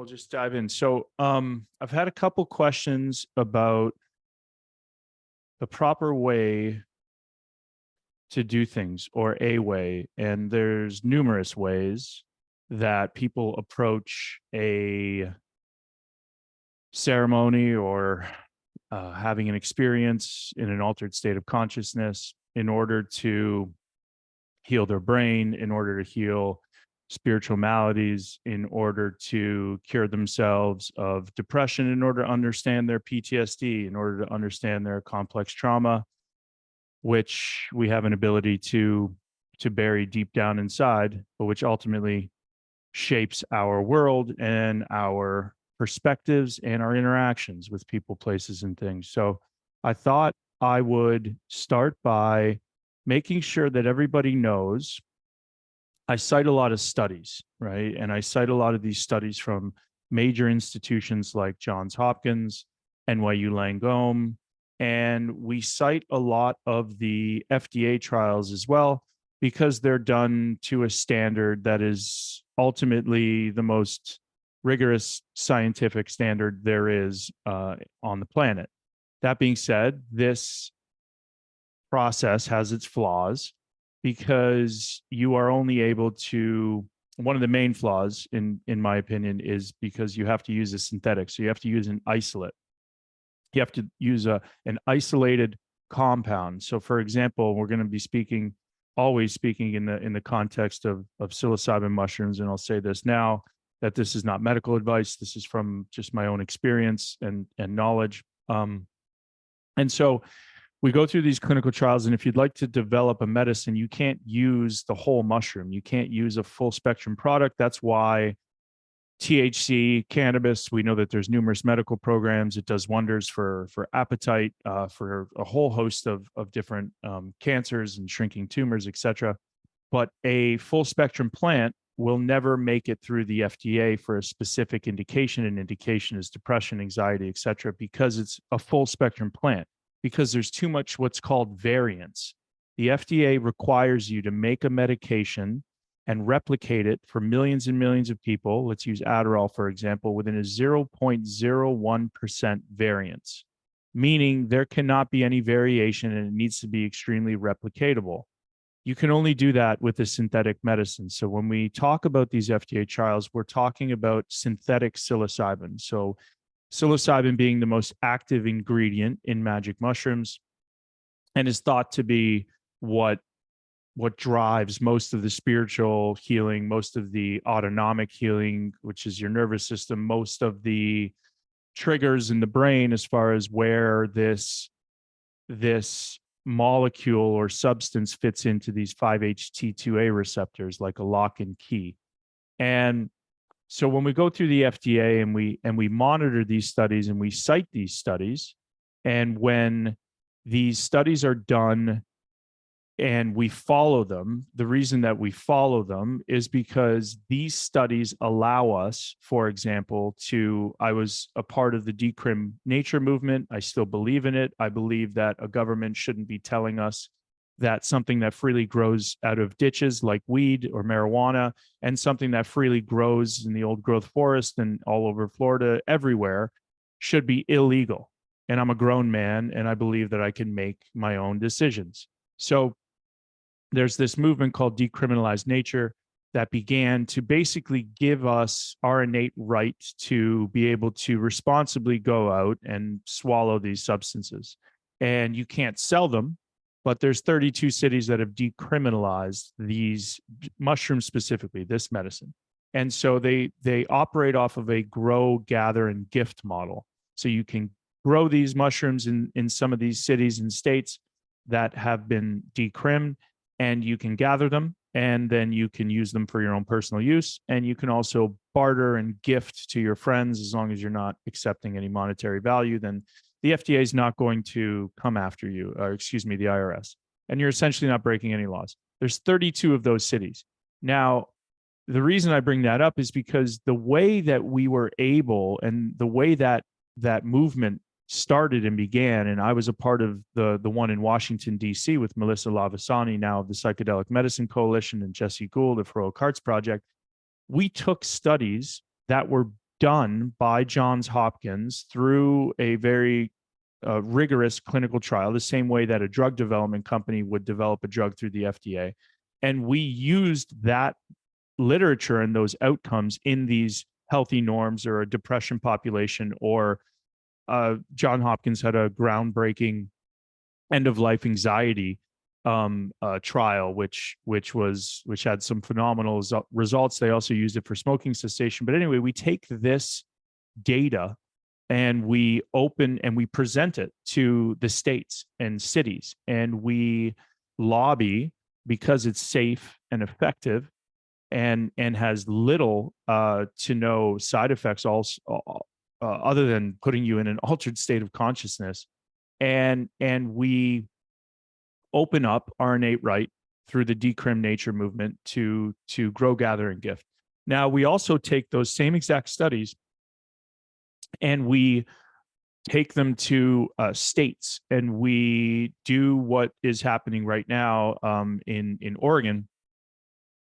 we'll just dive in. So I've had a couple questions about the proper way to do things, or a way, and there's numerous ways that people approach a ceremony or having an experience in an altered state of consciousness in order to heal their brain, in order to heal spiritual maladies, in order to cure themselves of depression, in order to understand their PTSD, in order to understand their complex trauma, which we have an ability to bury deep down inside, but which ultimately shapes our world and our perspectives and our interactions with people, places, and things. So I thought I would start by making sure that everybody knows I cite a lot of studies, right? And I cite a lot of these studies from major institutions like Johns Hopkins, NYU Langone, and we cite a lot of the FDA trials as well, because they're done to a standard that is ultimately the most rigorous scientific standard there is on the planet. That being said, this process has its flaws because you are only able to, one of the main flaws in my opinion is because you have to use a synthetic. So you have to use an isolate. You have to use an isolated compound. So for example, we're going to be always speaking in the context of psilocybin mushrooms. And I'll say this now, that this is not medical advice. This is from just my own experience and knowledge. And so we go through these clinical trials, and if you'd like to develop a medicine, you can't use the whole mushroom. You can't use a full spectrum product. That's why THC, cannabis, we know that there's numerous medical programs. It does wonders for appetite, for a whole host of different cancers and shrinking tumors, et cetera. But a full spectrum plant will never make it through the FDA for a specific indication. An indication is depression, anxiety, et cetera, because it's a full spectrum plant, because there's too much what's called variance. The FDA requires you to make a medication and replicate it for millions and millions of people. Let's use Adderall, for example, within a 0.01% variance, meaning there cannot be any variation and it needs to be extremely replicatable. You can only do that with a synthetic medicine. So when we talk about these FDA trials, we're talking about synthetic psilocybin. So psilocybin being the most active ingredient in magic mushrooms and is thought to be what drives most of the spiritual healing, most of the autonomic healing, which is your nervous system, most of the triggers in the brain as far as where this molecule or substance fits into these 5-HT2A receptors, like a lock and key. And so when we go through the FDA and we monitor these studies and we cite these studies, and when these studies are done and we follow them, the reason that we follow them is because these studies allow us, for example, I was a part of the Decrim nature movement. I still believe in it. I believe that a government shouldn't be telling us that something that freely grows out of ditches like weed or marijuana, and something that freely grows in the old growth forest and all over Florida, everywhere, should be illegal. And I'm a grown man, and I believe that I can make my own decisions. So there's this movement called Decriminalize Nature that began to basically give us our innate right to be able to responsibly go out and swallow these substances. And you can't sell them, but there's 32 cities that have decriminalized these mushrooms, specifically this medicine. And so they operate off of a grow, gather, and gift model. So you can grow these mushrooms in some of these cities and states that have been decrimmed, and you can gather them, and then you can use them for your own personal use. And you can also barter and gift to your friends, as long as you're not accepting any monetary value. Then the FDA is not going to come after you, or excuse me, the IRS. And you're essentially not breaking any laws. There's 32 of those cities. Now, the reason I bring that up is because the way that we were able, and the way that movement started and began, and I was a part of the one in Washington, D.C. with Melissa Lavasani, now of the Psychedelic Medicine Coalition, and Jesse Gould of Heroic Hearts Project. We took studies that were done by Johns Hopkins through a very rigorous clinical trial, the same way that a drug development company would develop a drug through the FDA. And we used that literature and those outcomes in these healthy norms or a depression population, or John Hopkins had a groundbreaking end of life anxiety trial, which had some phenomenal results. They also used it for smoking cessation. But anyway, we take this data and we present it to the states and cities, and we lobby because it's safe and effective and has little to no side effects also, other than putting you in an altered state of consciousness. And we open up our innate right through the Decrim nature movement to grow, gather, and gift. Now, we also take those same exact studies and we take them to states, and we do what is happening right now in Oregon,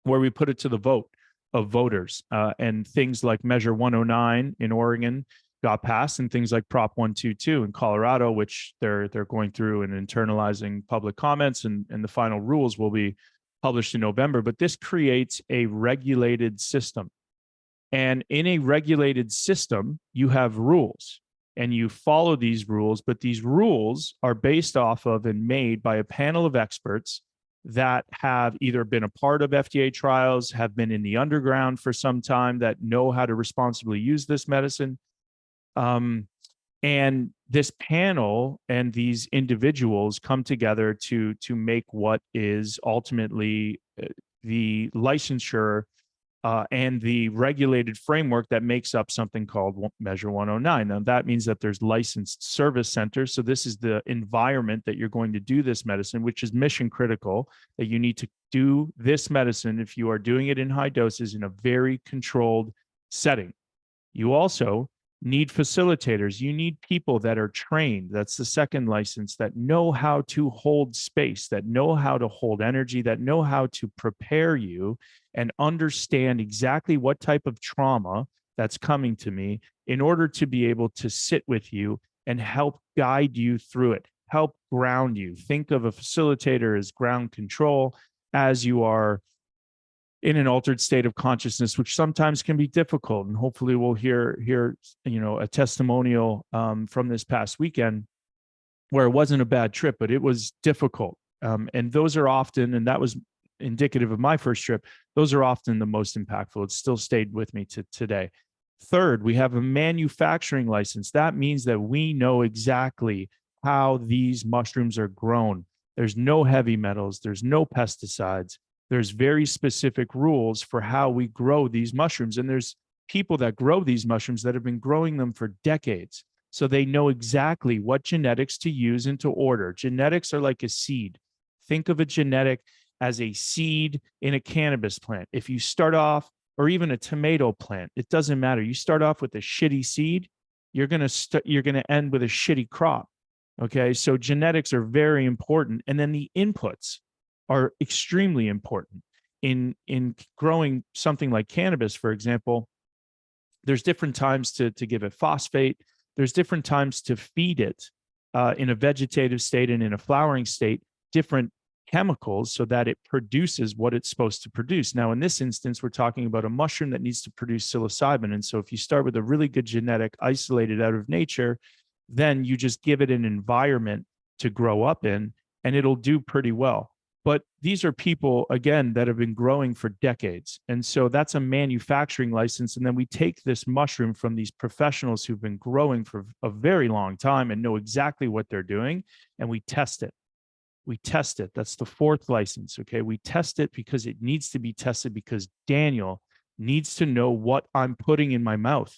where we put it to the vote of voters, and things like Measure 109 in Oregon got passed, and things like Prop 122 in Colorado, which they're going through and internalizing public comments, and the final rules will be published in November. But this creates a regulated system. And in a regulated system, you have rules and you follow these rules, but these rules are based off of and made by a panel of experts that have either been a part of FDA trials, have been in the underground for some time, that know how to responsibly use this medicine. And this panel and these individuals come together to make what is ultimately the licensure and the regulated framework that makes up something called Measure 109. Now, that means that there's licensed service centers. So this is the environment that you're going to do this medicine, which is mission critical, that you need to do this medicine if you are doing it in high doses in a very controlled setting. You also need facilitators. You need people that are trained. That's the second license, that know how to hold space, that know how to hold energy, that know how to prepare you and understand exactly what type of trauma that's coming to me in order to be able to sit with you and help guide you through it, help ground you. Think of a facilitator as ground control as you are in an altered state of consciousness, which sometimes can be difficult. And hopefully we'll hear a testimonial from this past weekend where it wasn't a bad trip, but it was difficult. And those are often, and that was indicative of my first trip, those are often the most impactful. It still stayed with me to today. Third, we have a manufacturing license. That means that we know exactly how these mushrooms are grown. There's no heavy metals, there's no pesticides. There's very specific rules for how we grow these mushrooms. And there's people that grow these mushrooms that have been growing them for decades. So they know exactly what genetics to use and to order. Genetics are like a seed. Think of a genetic as a seed in a cannabis plant. If you start off, or even a tomato plant, it doesn't matter. You start off with a shitty seed, you're going to end with a shitty crop. Okay. So genetics are very important. And then the inputs are extremely important in growing something like cannabis. For example, there's different times to give it phosphate. There's different times to feed it in a vegetative state and in a flowering state, different chemicals so that it produces what it's supposed to produce. Now, in this instance, we're talking about a mushroom that needs to produce psilocybin. And so if you start with a really good genetic isolated out of nature, then you just give it an environment to grow up in, and it'll do pretty well. But these are people, again, that have been growing for decades. And so that's a manufacturing license. And then we take this mushroom from these professionals who've been growing for a very long time and know exactly what they're doing, and we test it. We test it. That's the fourth license. Okay. We test it because it needs to be tested, because Daniel needs to know what I'm putting in my mouth.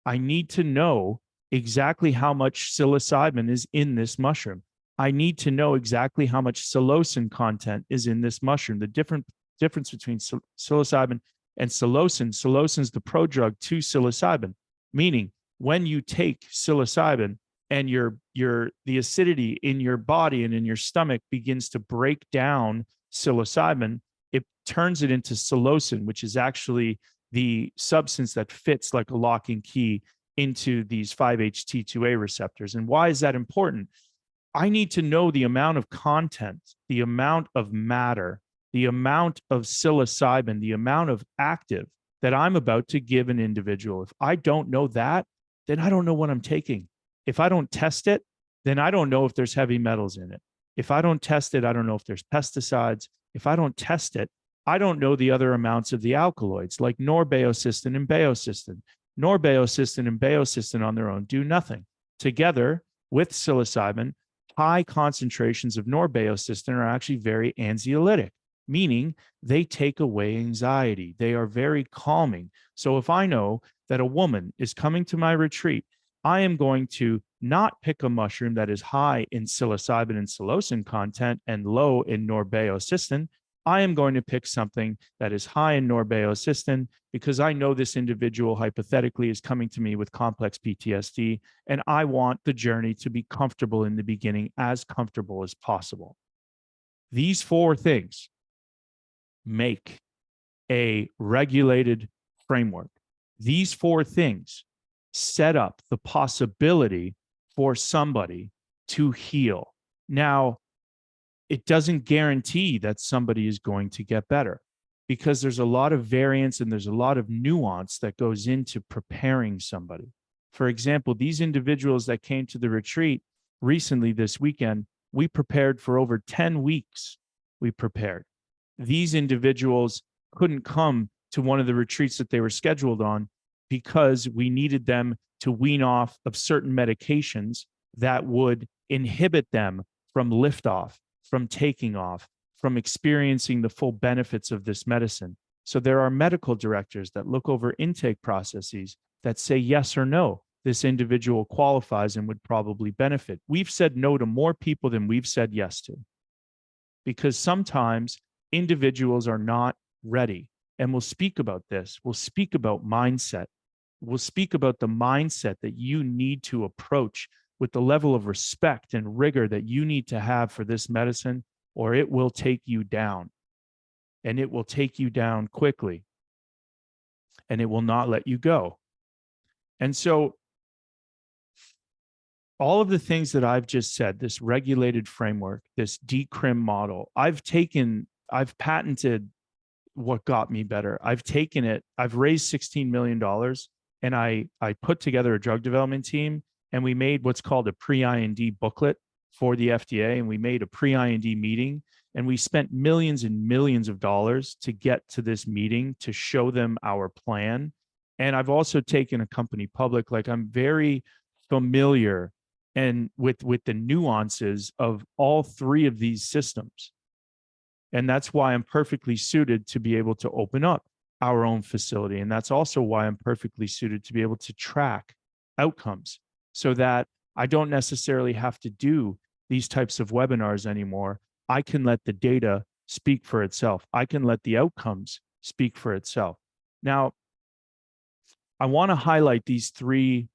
I need to know exactly how much psilocybin is in this mushroom. I need to know exactly how much psilocin content is in this mushroom. The difference between psilocybin and psilocin. Psilocin is the prodrug to psilocybin, meaning when you take psilocybin and the acidity in your body and in your stomach begins to break down psilocybin, it turns it into psilocin, which is actually the substance that fits like a lock and key into these 5-HT2A receptors. And why is that important? I need to know the amount of content, the amount of matter, the amount of psilocybin, the amount of active that I'm about to give an individual. If I don't know that, then I don't know what I'm taking. If I don't test it, then I don't know if there's heavy metals in it. If I don't test it, I don't know if there's pesticides. If I don't test it, I don't know the other amounts of the alkaloids like norbaeocystin and baeocystin. Norbaeocystin and baeocystin on their own do nothing. Together with psilocybin, high concentrations of norbaeocystin are actually very anxiolytic, meaning they take away anxiety. They are very calming. So if I know that a woman is coming to my retreat, I am going to not pick a mushroom that is high in psilocybin and psilocin content and low in norbaeocystin. I am going to pick something that is high in norbaeocystin because I know this individual hypothetically is coming to me with complex PTSD, and I want the journey to be comfortable in the beginning, as comfortable as possible. These four things make a regulated framework. These four things set up the possibility for somebody to heal. Now, it doesn't guarantee that somebody is going to get better because there's a lot of variance and there's a lot of nuance that goes into preparing somebody. For example, these individuals that came to the retreat recently this weekend, we prepared for over 10 weeks. We prepared. These individuals couldn't come to one of the retreats that they were scheduled on because we needed them to wean off of certain medications that would inhibit them from liftoff, from taking off, from experiencing the full benefits of this medicine. So there are medical directors that look over intake processes that say yes or no, this individual qualifies and would probably benefit. We've said no to more people than we've said yes to, because sometimes individuals are not ready. And we'll speak about this. We'll speak about mindset. We'll speak about the mindset that you need to approach with the level of respect and rigor that you need to have for this medicine, or it will take you down. And it will take you down quickly. And it will not let you go. And so all of the things that I've just said, this regulated framework, this Decrim model, I've patented what got me better. I've taken it, I've raised $16 million and I put together a drug development team, and we made what's called a pre-IND booklet for the FDA, and we made a pre-IND meeting, and we spent millions and millions of dollars to get to this meeting to show them our plan. And I've also taken a company public. Like, I'm very familiar and with the nuances of all three of these systems. And that's why I'm perfectly suited to be able to open up our own facility. And that's also why I'm perfectly suited to be able to track outcomes so that I don't necessarily have to do these types of webinars anymore. I can let the data speak for itself. I can let the outcomes speak for itself. Now, I want to highlight these three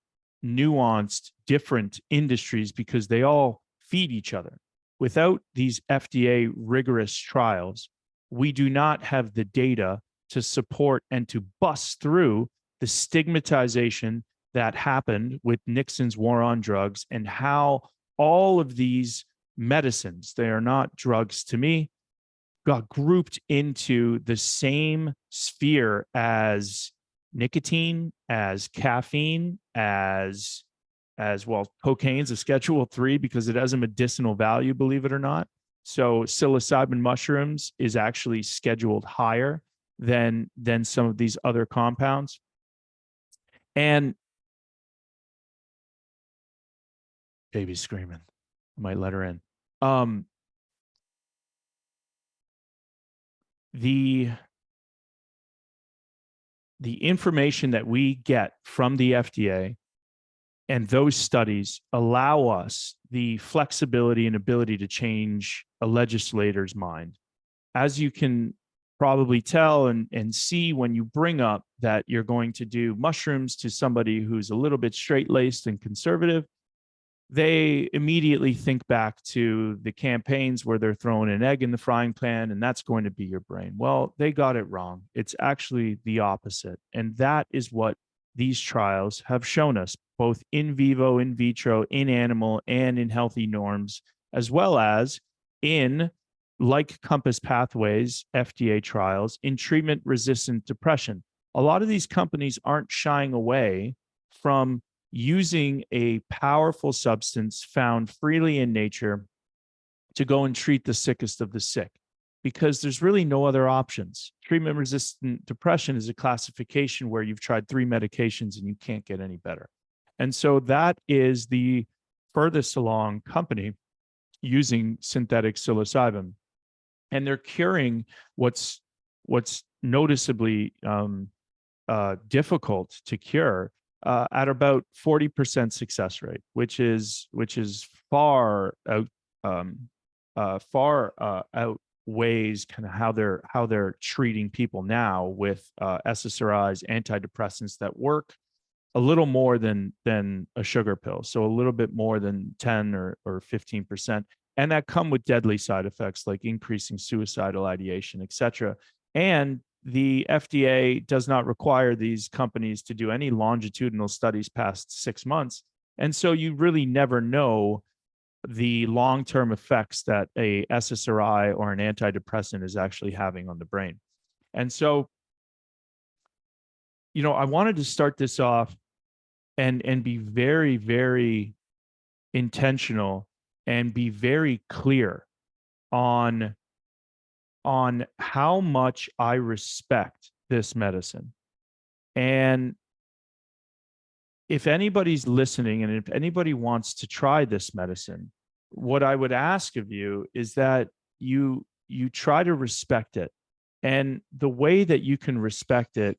nuanced, different industries because they all feed each other. Without these FDA rigorous trials, we do not have the data to support and to bust through the stigmatization that happened with Nixon's war on drugs and how all of these medicines, they are not drugs to me, got grouped into the same sphere as nicotine, as caffeine, as well, cocaine's a Schedule 3 because it has a medicinal value, believe it or not. So psilocybin mushrooms is actually scheduled higher than some of these other compounds. And baby's screaming. I might let her in. The information that we get from the FDA and those studies allow us the flexibility and ability to change a legislator's mind. As you can probably tell and see when you bring up that you're going to do mushrooms to somebody who's a little bit straight-laced and conservative, they immediately think back to the campaigns where they're throwing an egg in the frying pan and that's going to be your brain. Well, they got it wrong. It's actually the opposite. And that is what these trials have shown us, both in vivo, in vitro, in animal, and in healthy norms, as well as in, like Compass Pathways, FDA trials, in treatment resistant depression. A lot of these companies aren't shying away from using a powerful substance found freely in nature to go and treat the sickest of the sick, because there's really no other options. Treatment resistant depression is a classification where you've tried 3 medications and you can't get any better. And so that is the furthest along company using synthetic psilocybin. And they're curing what's noticeably difficult to cure at about 40% success rate, which is far outweighs kind of how they're treating people now with SSRIs, antidepressants that work a little more than a sugar pill, so a little bit more than 10 or 15%, and that come with deadly side effects like increasing suicidal ideation, etc. And the FDA does not require these companies to do any longitudinal studies past 6 months. And so you really never know the long-term effects that a SSRI or an antidepressant is actually having on the brain. And so, I wanted to start this off and be very, very intentional and be very clear on how much I respect this medicine. And if anybody's listening and if anybody wants to try this medicine, what I would ask of you is that you try to respect it. And the way that you can respect it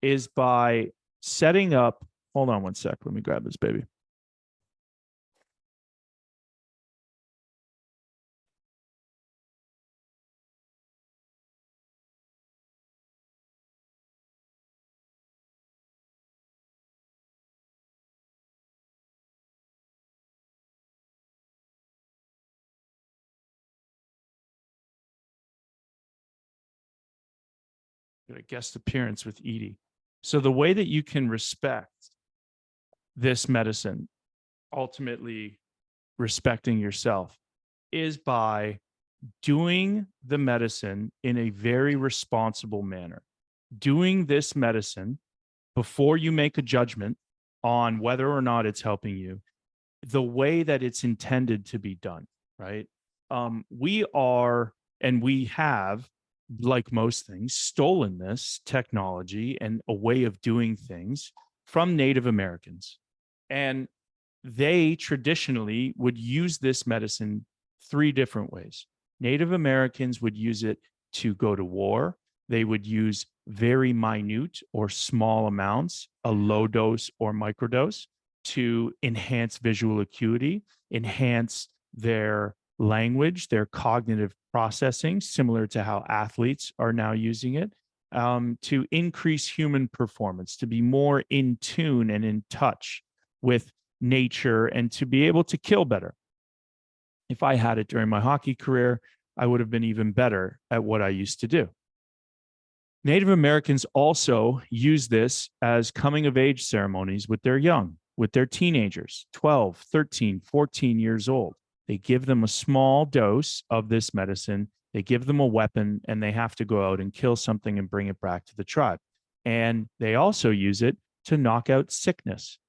is by setting up, hold on one sec, let me grab this baby. A guest appearance with Edie. So the way that you can respect this medicine, ultimately respecting yourself, is by doing the medicine in a very responsible manner. Doing this medicine before you make a judgment on whether or not it's helping you, the way that it's intended to be done, right? We have, like most things, stolen this technology and a way of doing things from Native Americans. And they traditionally would use this medicine 3 different ways. Native Americans would use it to go to war. They would use very minute or small amounts, a low dose or microdose, to enhance visual acuity, enhance their language, their cognitive processing, similar to how athletes are now using it, to increase human performance, to be more in tune and in touch with nature, and to be able to kill better. If I had it during my hockey career, I would have been even better at what I used to do. Native Americans also use this as coming of age ceremonies with their young, with their teenagers, 12, 13, 14 years old. They give them a small dose of this medicine, they give them a weapon, and they have to go out and kill something and bring it back to the tribe. And they also use it to knock out sickness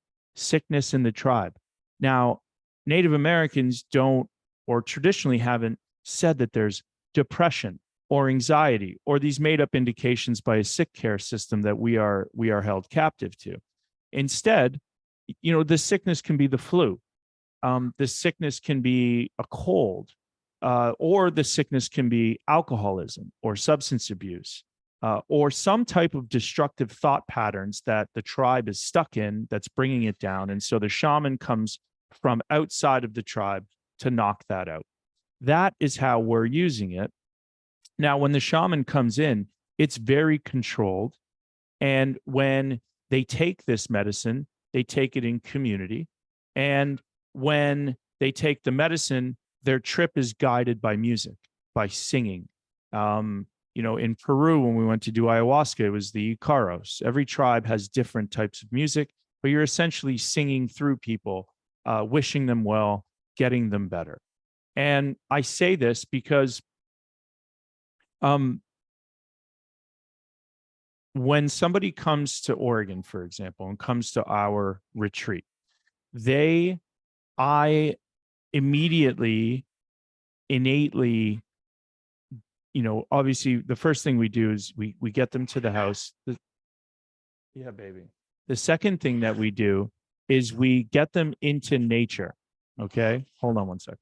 in the tribe. Now, Native Americans don't, or traditionally haven't, said that there's depression or anxiety or these made up indications by a sick care system that we are held captive to. Instead, the sickness can be the flu. The sickness can be a cold, or the sickness can be alcoholism or substance abuse, or some type of destructive thought patterns that the tribe is stuck in that's bringing it down. And so the shaman comes from outside of the tribe to knock that out. That is how we're using it. Now, when the shaman comes in, it's very controlled. And when they take this medicine, they take it in community. And when they take the medicine, their trip is guided by music, by singing. In Peru, when we went to do ayahuasca, it was the Icaros. Every tribe has different types of music, but you're essentially singing through people, wishing them well, getting them better. And I say this because when somebody comes to Oregon, for example, and comes to our retreat, I immediately, innately, obviously the first thing we do is we get them to the house. Yeah, baby. The second thing that we do is we get them into nature. Okay. Hold on one second.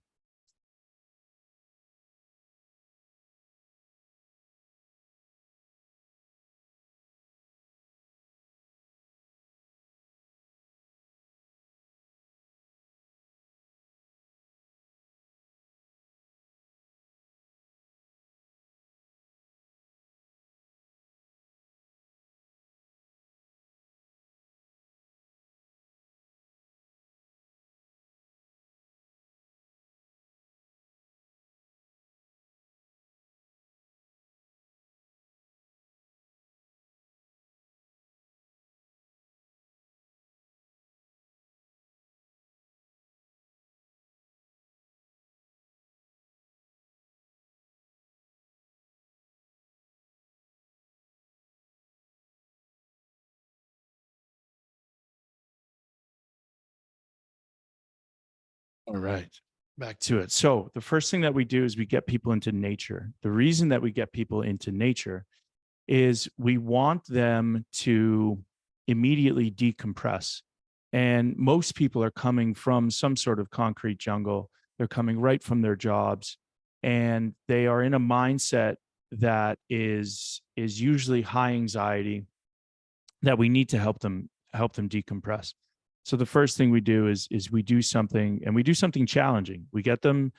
All right. Back to it. So the first thing that we do is we get people into nature. The reason that we get people into nature is we want them to immediately decompress. And most people are coming from some sort of concrete jungle. They're coming right from their jobs, and they are in a mindset that is usually high anxiety, that we need to help them decompress. So the first thing we do is we do something, and we do something challenging. We get them.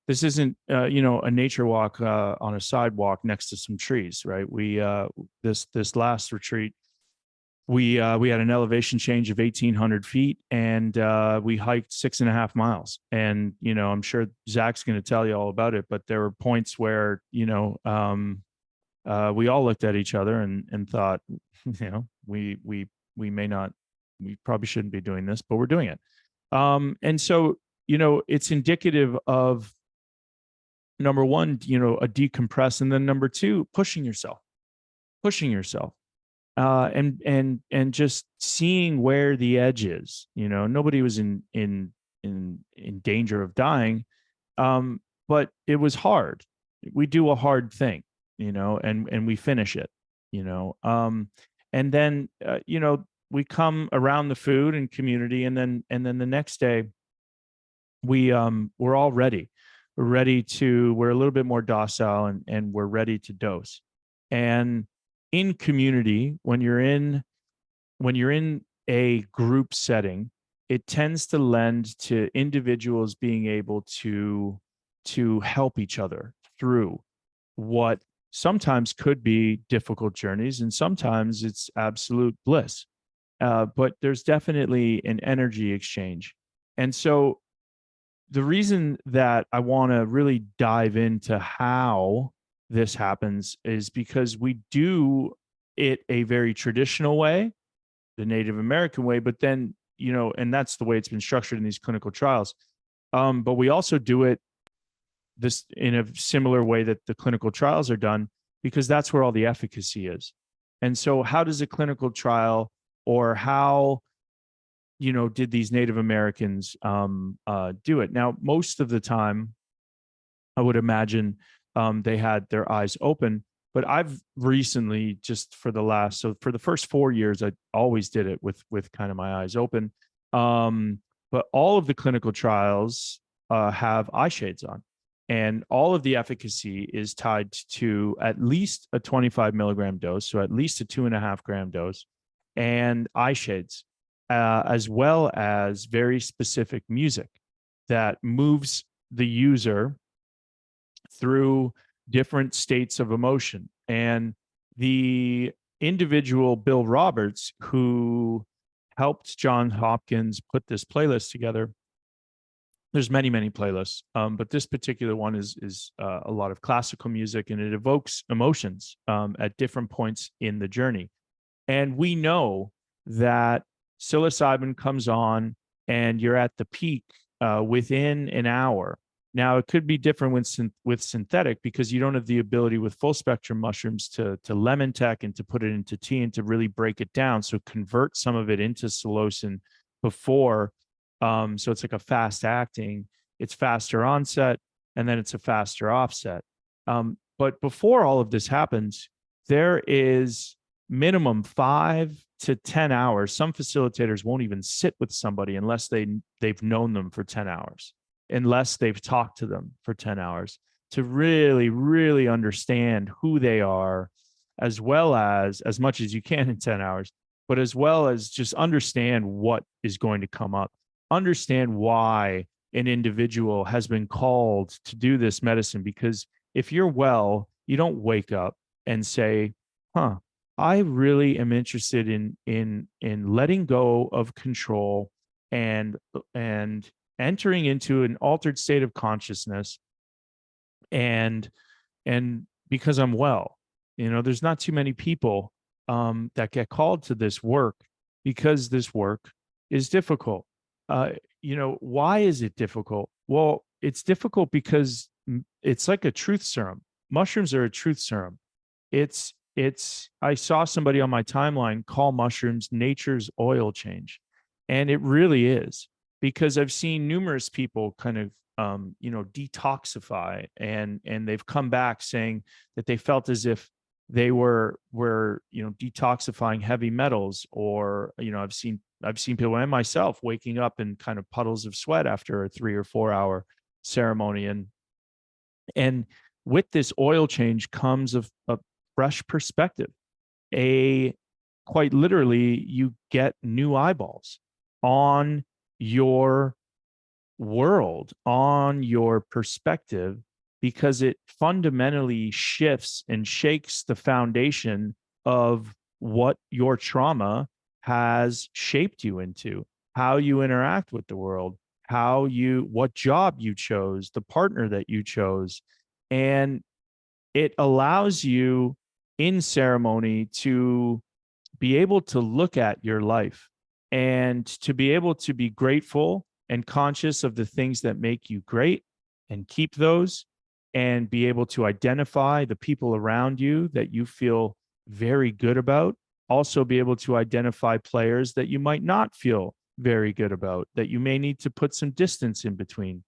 This isn't a nature walk on a sidewalk next to some trees, right? We this last retreat, we had an elevation change of 1,800 feet, and we hiked 6.5 miles. And I'm sure Zach's going to tell you all about it, but there were points where we all looked at each other and thought, we may not, we probably shouldn't be doing this, but we're doing it. And so, it's indicative of, number one, a decompress, and then number two, pushing yourself, and just seeing where the edge is. Nobody was in danger of dying, but it was hard. We do a hard thing, and we finish it, and then we come around the food and community, and then the next day we're all ready. We're a little bit more docile, and we're ready to dose. And in community, when you're in a group setting, it tends to lend to individuals being able to help each other through what sometimes could be difficult journeys, and sometimes it's absolute bliss. But there's definitely an energy exchange. And so the reason that I want to really dive into how this happens is because we do it a very traditional way, the Native American way, but then, and that's the way it's been structured in these clinical trials. But we also do it this in a similar way that the clinical trials are done, because that's where all the efficacy is. And so how does a clinical trial, or how did these Native Americans do it? Now, most of the time, I would imagine they had their eyes open, but I've recently, just for the first 4 years, I always did it with kind of my eyes open. But all of the clinical trials have eye shades on, and all of the efficacy is tied to at least a 25 milligram dose, so at least a 2.5 gram dose, and eye shades, as well as very specific music that moves the user through different states of emotion. And the individual, Bill Roberts, who helped Johns Hopkins put this playlist together, there's many, many playlists, but this particular one is a lot of classical music, and it evokes emotions at different points in the journey. And we know that psilocybin comes on and you're at the peak within an hour. Now, it could be different with synthetic, because you don't have the ability with full spectrum mushrooms to lemon tech and to put it into tea and to really break it down. So convert some of it into psilocin before. So it's like a fast acting, it's faster onset, and then it's a faster offset. But before all of this happens, there is minimum 5 to 10 hours. Some facilitators won't even sit with somebody unless they've known them for 10 hours, unless they've talked to them for 10 hours, to really, really understand who they are, as well as much as you can in 10 hours, but as well as just understand what is going to come up, understand why an individual has been called to do this medicine. Because if you're well, you don't wake up and say, I really am interested in letting go of control and entering into an altered state of consciousness, and because I'm well. There's not too many people that get called to this work, because this work is difficult. Why is it difficult? Well, it's difficult because it's like a truth serum. Mushrooms are a truth serum. I saw somebody on my timeline call mushrooms nature's oil change. And it really is, because I've seen numerous people kind of, detoxify, and they've come back saying that they felt as if they were detoxifying heavy metals, or, I've seen people and myself waking up in kind of puddles of sweat after a 3 or 4 hour ceremony. And with this oil change comes a fresh perspective. Quite literally, you get new eyeballs on your world, on your perspective, because it fundamentally shifts and shakes the foundation of what your trauma has shaped you into, how you interact with the world, what job you chose, the partner that you chose. And it allows you in ceremony to be able to look at your life and to be able to be grateful and conscious of the things that make you great, and keep those, and be able to identify the people around you that you feel very good about. Also be able to identify players that you might not feel very good about, that you may need to put some distance in between.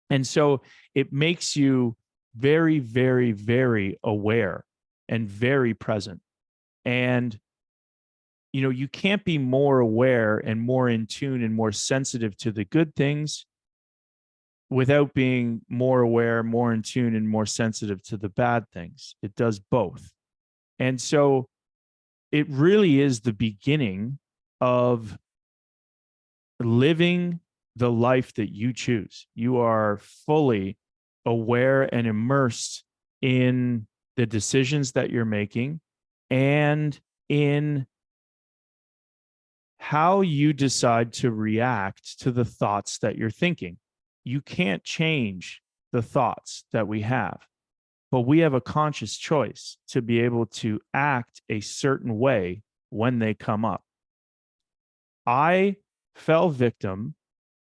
And so it makes you very, very, very aware and very present. And you can't be more aware and more in tune and more sensitive to the good things without being more aware, more in tune, and more sensitive to the bad things. It does both. And so it really is the beginning of living the life that you choose. You are fully aware and immersed in the decisions that you're making, and in how you decide to react to the thoughts that you're thinking. You can't change the thoughts that we have, but we have a conscious choice to be able to act a certain way when they come up. I fell victim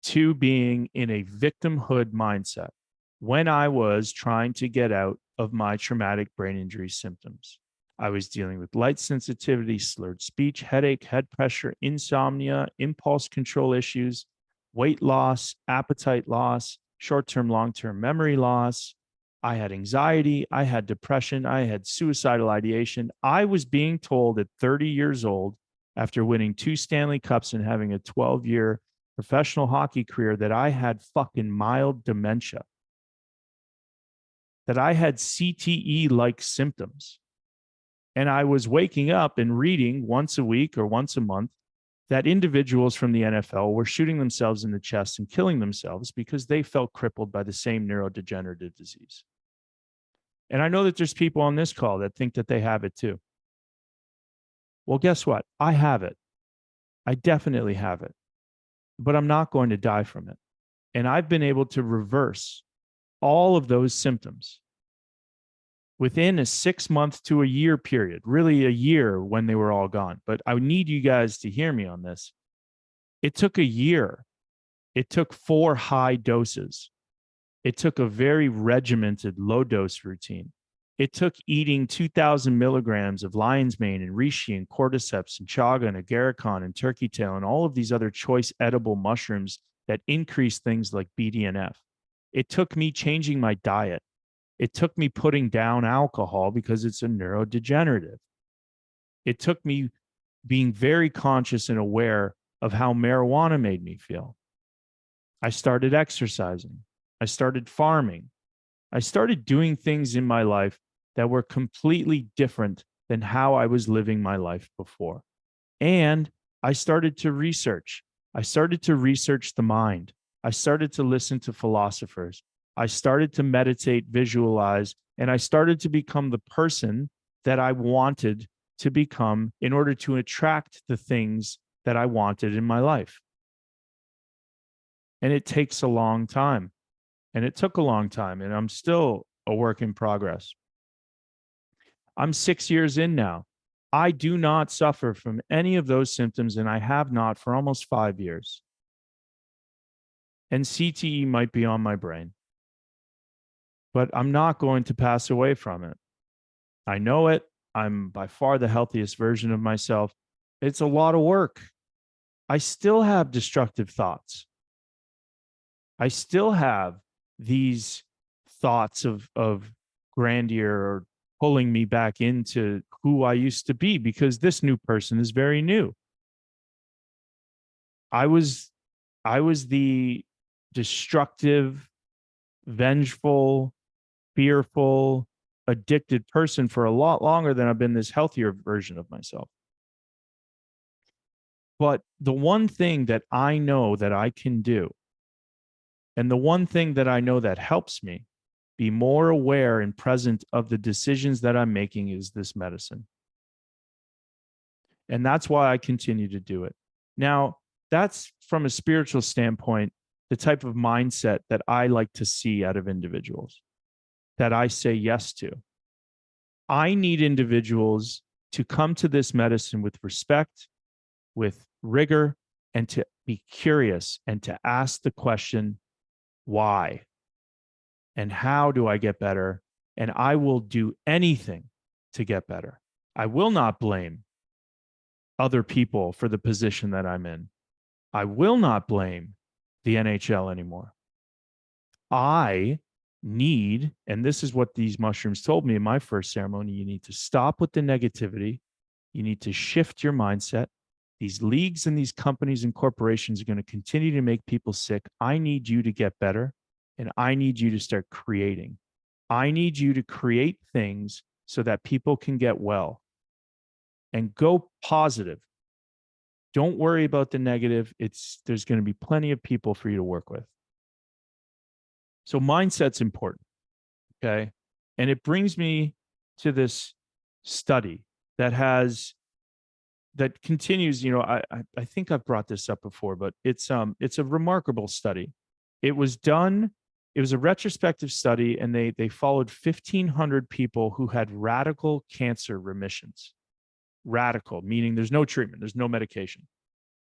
to being in a victimhood mindset when I was trying to get out of my traumatic brain injury symptoms. I was dealing with light sensitivity, slurred speech, headache, head pressure, insomnia, impulse control issues, weight loss, appetite loss, short-term, long-term memory loss. I had anxiety. I had depression. I had suicidal ideation. I was being told at 30 years old, after winning 2 Stanley Cups and having a 12-year professional hockey career, that I had fucking mild dementia, that I had CTE-like symptoms. And I was waking up and reading once a week or once a month that individuals from the NFL were shooting themselves in the chest and killing themselves because they felt crippled by the same neurodegenerative disease. And I know that there's people on this call that think that they have it too. Well, guess what? I have it. I definitely have it. But I'm not going to die from it. And I've been able to reverse all of those symptoms within a 6 month to a year period, really a year when they were all gone. But I need you guys to hear me on this. It took a year. It took 4 high doses. It took a very regimented low dose routine. It took eating 2,000 milligrams of lion's mane and reishi and cordyceps and chaga and agarikon and turkey tail and all of these other choice edible mushrooms that increase things like BDNF. It took me changing my diet. It took me putting down alcohol because it's a neurodegenerative. It took me being very conscious and aware of how marijuana made me feel. I started exercising. I started farming. I started doing things in my life that were completely different than how I was living my life before. And I started to research. I started to research the mind. I started to listen to philosophers. I started to meditate, visualize, and I started to become the person that I wanted to become in order to attract the things that I wanted in my life. And it takes a long time. And it took a long time, and I'm still a work in progress. I'm 6 years in now. I do not suffer from any of those symptoms, and I have not for almost 5 years. And CTE might be on my brain, but I'm not going to pass away from it. I know it. I'm by far the healthiest version of myself. It's a lot of work. I still have destructive thoughts. I still have these thoughts of grandeur or pulling me back into who I used to be because this new person is very new. I was the destructive, vengeful, fearful, addicted person for a lot longer than I've been this healthier version of myself. But the one thing that I know that I can do, and the one thing that I know that helps me be more aware and present of the decisions that I'm making is this medicine. And that's why I continue to do it. Now, that's from a spiritual standpoint, the type of mindset that I like to see out of individuals, that I say yes to. I need individuals to come to this medicine with respect, with rigor, and to be curious and to ask the question, why? And how do I get better? And I will do anything to get better. I will not blame other people for the position that I'm in. I will not blame the NHL anymore. I need, and this is what these mushrooms told me in my first ceremony, you need to stop with the negativity. You need to shift your mindset. These leagues and these companies and corporations are going to continue to make people sick. I need you to get better, and I need you to start creating. I need you to create things so that people can get well. And go positive. Don't worry about the negative. There's going to be plenty of people for you to work with. So mindset's important, okay? And it brings me to this study that continues, I think I've brought this up before, but it's a remarkable study. It was a retrospective study, and they followed 1,500 people who had radical cancer remissions. Radical, meaning there's no treatment, there's no medication.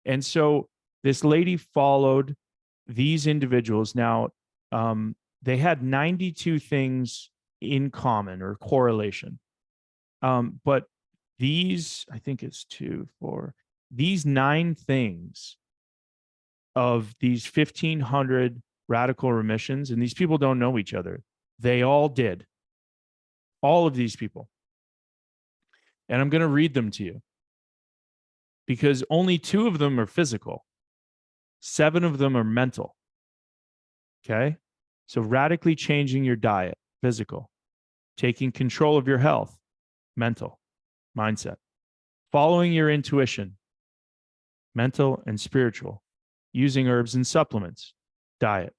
And so this lady followed these individuals. Now, they had 92 things in common or correlation. But these, I think it's 2, 4, these 9 things of these 1,500 radical remissions, and these people don't know each other. They all did. All of these people. And I'm going to read them to you because only 2 of them are physical. 7 of them are mental. Okay. So radically changing your diet, physical, taking control of your health, mental, mindset, following your intuition, mental and spiritual, using herbs and supplements, diet,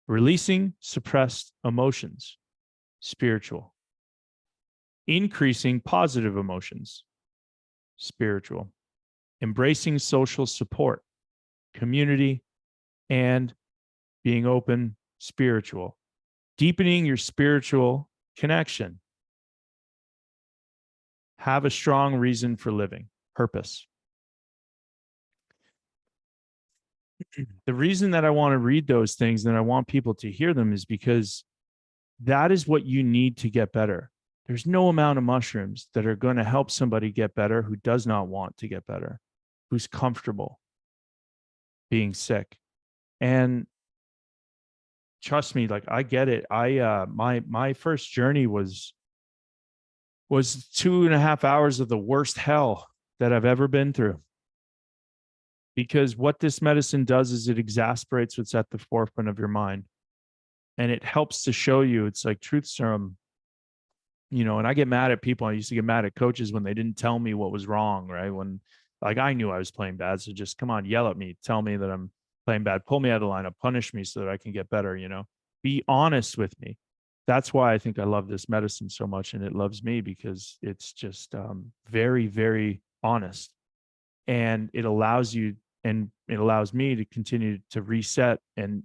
releasing suppressed emotions, spiritual, increasing positive emotions, spiritual, embracing social support, community, and being open, spiritual, deepening your spiritual connection. Have a strong reason for living, purpose. The reason that I want to read those things and I want people to hear them is because that is what you need to get better. There's no amount of mushrooms that are going to help somebody get better who does not want to get better, who's comfortable being sick. And trust me, like I get it. My first journey was 2.5 hours of the worst hell that I've ever been through. Because what this medicine does is it exasperates what's at the forefront of your mind. And it helps to show you, it's like truth serum, and I get mad at people. I used to get mad at coaches when they didn't tell me what was wrong, right? When like I knew I was playing bad. So just come on, yell at me, tell me that I'm playing bad, pull me out of the lineup, punish me so that I can get better, be honest with me. That's why I think I love this medicine so much. And it loves me because it's just very, very honest. And it allows you, and it allows me to continue to reset and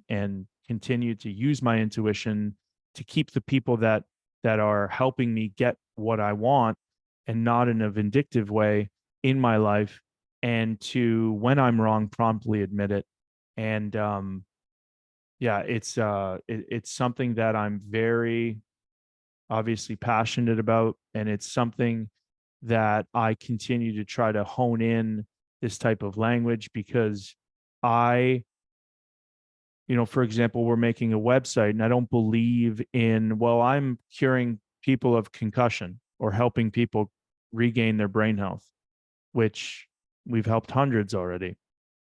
continue to use my intuition to keep the people that are helping me get what I want, and not in a vindictive way, in my life, and to, when I'm wrong, promptly admit it. And it's something that I'm very obviously passionate about, and it's something that I continue to try to hone in this type of language because for example, we're making a website and I don't believe in, well, I'm curing people of concussion or helping people regain their brain health, which we've helped hundreds already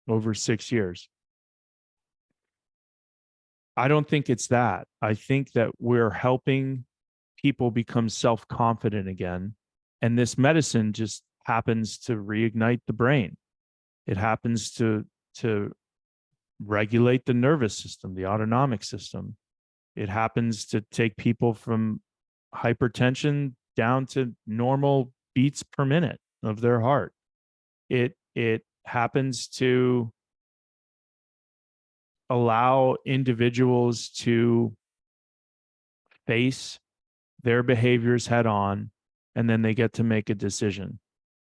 over 6 years. I don't think it's that. I think that we're helping people become self-confident again. And this medicine just happens to reignite the brain. It happens to regulate the nervous system, the autonomic system. It happens to take people from hypertension down to normal beats per minute of their heart. It happens to allow individuals to face their behaviors head on, and then they get to make a decision.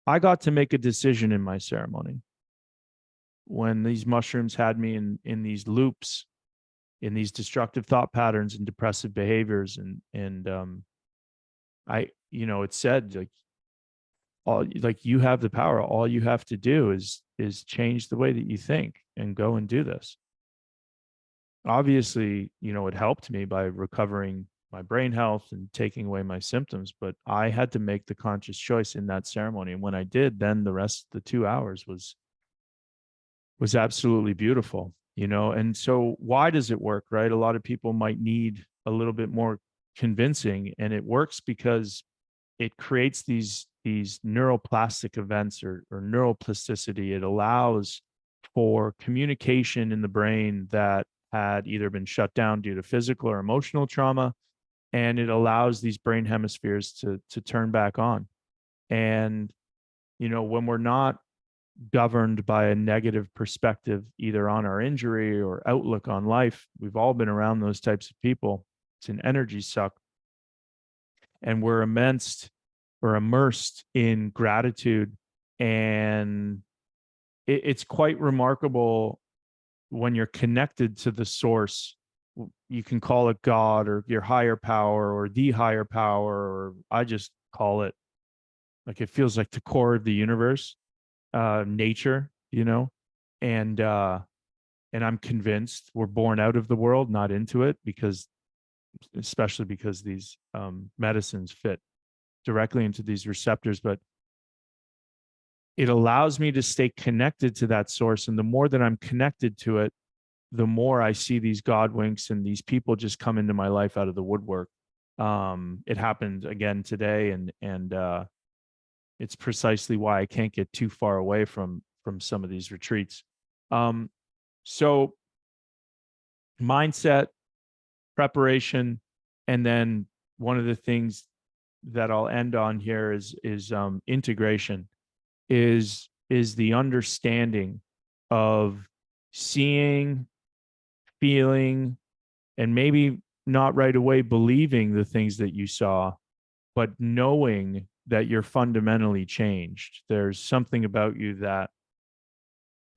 I got to make a decision in my ceremony when these mushrooms had me in these loops, in these destructive thought patterns and depressive behaviors. And it said you have the power. All you have to do is change the way that you think and go and do this. Obviously, it helped me by recovering my brain health and taking away my symptoms, but I had to make the conscious choice in that ceremony. And when I did, then the rest of the 2 hours was absolutely beautiful, And so why does it work, right? A lot of people might need a little bit more convincing, and it works because it creates these neuroplastic events or neuroplasticity. It allows for communication in the brain that had either been shut down due to physical or emotional trauma, and it allows these brain hemispheres to turn back on. And when we're not governed by a negative perspective, either on our injury or outlook on life, we've all been around those types of people. It's an energy suck. And we're immersed in gratitude. And it's quite remarkable when you're connected to the source. You can call it God or your higher power or the higher power, or I just call it, like, it feels like the core of the universe, nature, and I'm convinced we're born out of the world, not into it, especially because these medicines fit directly into these receptors. But it allows me to stay connected to that source. And the more that I'm connected to it, the more I see these God winks and these people just come into my life out of the woodwork. It happened again today, and it's precisely why I can't get too far away from some of these retreats. So mindset, preparation, and then one of the things that I'll end on here is integration, is the understanding of seeing feeling, and maybe not right away believing the things that you saw, but knowing that you're fundamentally changed. There's something about you that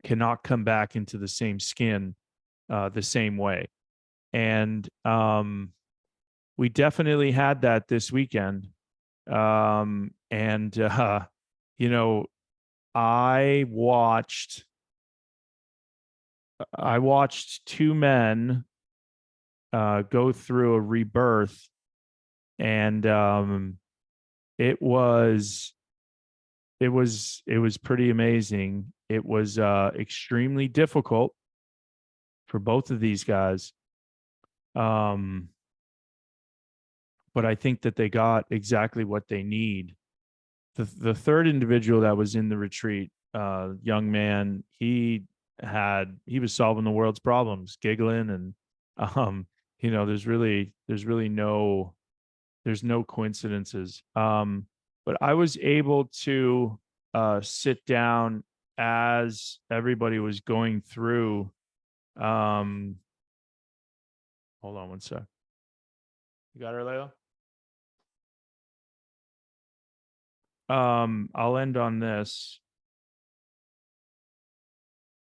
cannot come back into the same skin the same way. And we definitely had that this weekend. And you know, I watched two men go through a rebirth, and it was pretty amazing. It was extremely difficult for both of these guys. But I think that they got exactly what they need. The third individual that was in the retreat, young man, he was solving the world's problems, giggling, and there's no coincidences. But I was able to sit down as everybody was going through. Hold on one sec. You got her, Layla? I'll end on this.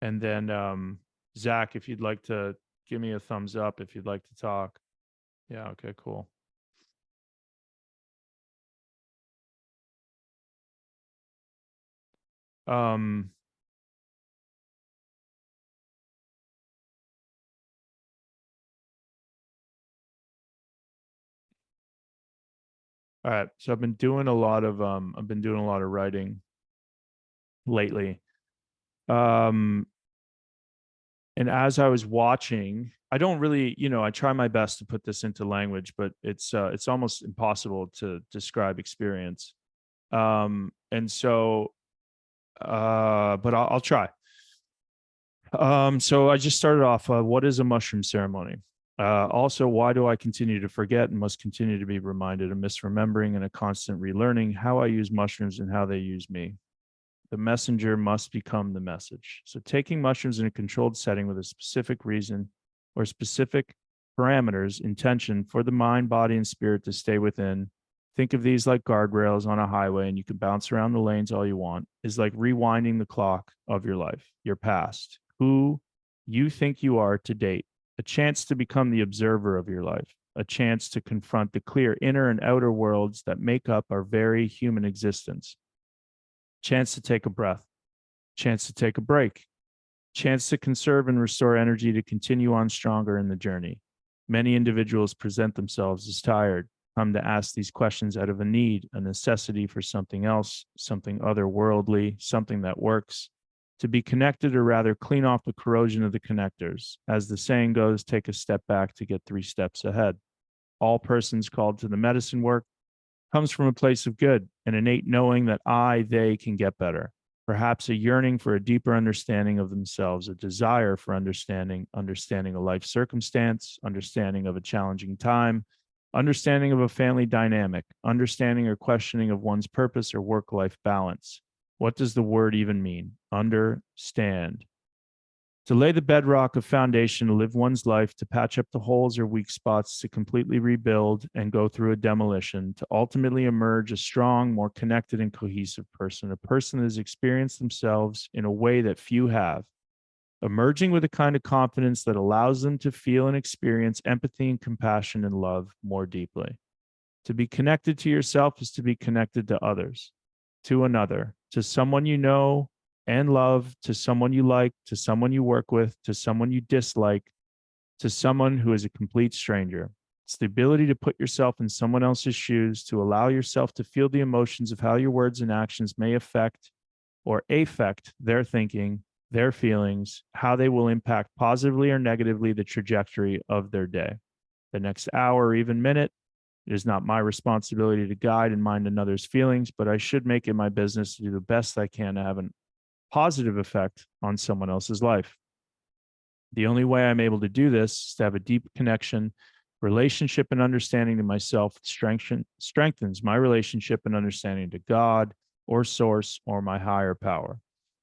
And then Zach, if you'd like to give me a thumbs up if you'd like to talk. Yeah, okay, cool. Um all right, so I've been doing a lot of writing lately. Um and as I was watching, I don't really, I try my best to put this into language, but it's almost impossible to describe experience. And so but I'll try. So I just started off, what is a mushroom ceremony? Also, why do I continue to forget and must continue to be reminded of misremembering and a constant relearning how I use mushrooms and how they use me? The messenger must become the message. So taking mushrooms in a controlled setting with a specific reason or specific parameters, intention for the mind, body, and spirit to stay within. Think of these like guardrails on a highway, and you can bounce around the lanes all you want, is like rewinding the clock of your life, your past, who you think you are to date, a chance to become the observer of your life, a chance to confront the clear inner and outer worlds that make up our very human existence, chance to take a breath, chance to take a break, chance to conserve and restore energy to continue on stronger in the journey. Many individuals present themselves as tired, come to ask these questions out of a need, a necessity for something else, something otherworldly, something that works, to be connected, or rather clean off the corrosion of the connectors. As the saying goes, take a step back to get 3 steps ahead. All persons called to the medicine work comes from a place of good, an innate knowing that they can get better. Perhaps a yearning for a deeper understanding of themselves, a desire for understanding a life circumstance, understanding of a challenging time, understanding of a family dynamic, understanding or questioning of one's purpose or work-life balance. What does the word even mean? Understand. To lay the bedrock of foundation to live one's life, to patch up the holes or weak spots, to completely rebuild and go through a demolition, to ultimately emerge a strong, more connected and cohesive person, a person that has experienced themselves in a way that few have, emerging with a kind of confidence that allows them to feel and experience empathy and compassion and love more deeply. To be connected to yourself is to be connected to others, to another, to someone you know and love, to someone you like, to someone you work with, to someone you dislike, to someone who is a complete stranger. It's the ability to put yourself in someone else's shoes, to allow yourself to feel the emotions of how your words and actions may affect or affect their thinking, their feelings, how they will impact positively or negatively the trajectory of their day, the next hour or even minute. It is not my responsibility to guide and mind another's feelings, but I should make it my business to do the best I can to have a positive effect on someone else's life. The only way I'm able to do this is to have a deep connection, relationship, and understanding to myself. Strengthens my relationship and understanding to God or source or my higher power.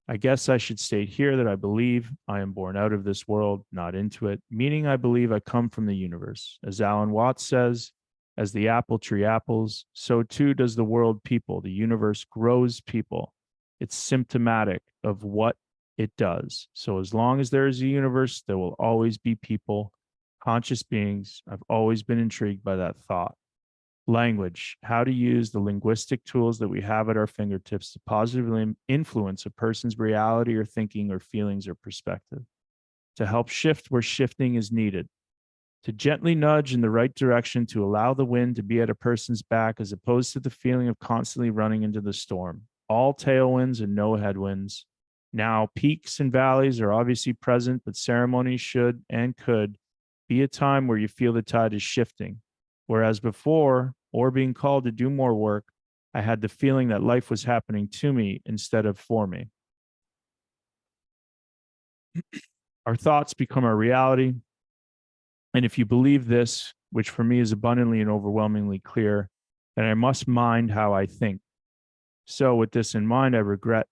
I guess I should state here that I believe I am born out of this world, not into it, meaning I believe I come from the universe. As Alan Watts says, as the apple tree apples, so too does the world people. The universe grows people. It's symptomatic of what it does. So as long as there is a universe, there will always be people, conscious beings. I've always been intrigued by that thought. Language, how to use the linguistic tools that we have at our fingertips to positively influence a person's reality or thinking or feelings or perspective, to help shift where shifting is needed, to gently nudge in the right direction, to allow the wind to be at a person's back as opposed to the feeling of constantly running into the storm. All tailwinds and no headwinds. Now, peaks and valleys are obviously present, but ceremony should and could be a time where you feel the tide is shifting. Whereas before, or being called to do more work, I had the feeling that life was happening to me instead of for me. Our thoughts become our reality. And if you believe this, which for me is abundantly and overwhelmingly clear, then I must mind how I think. So, with this in mind, I regret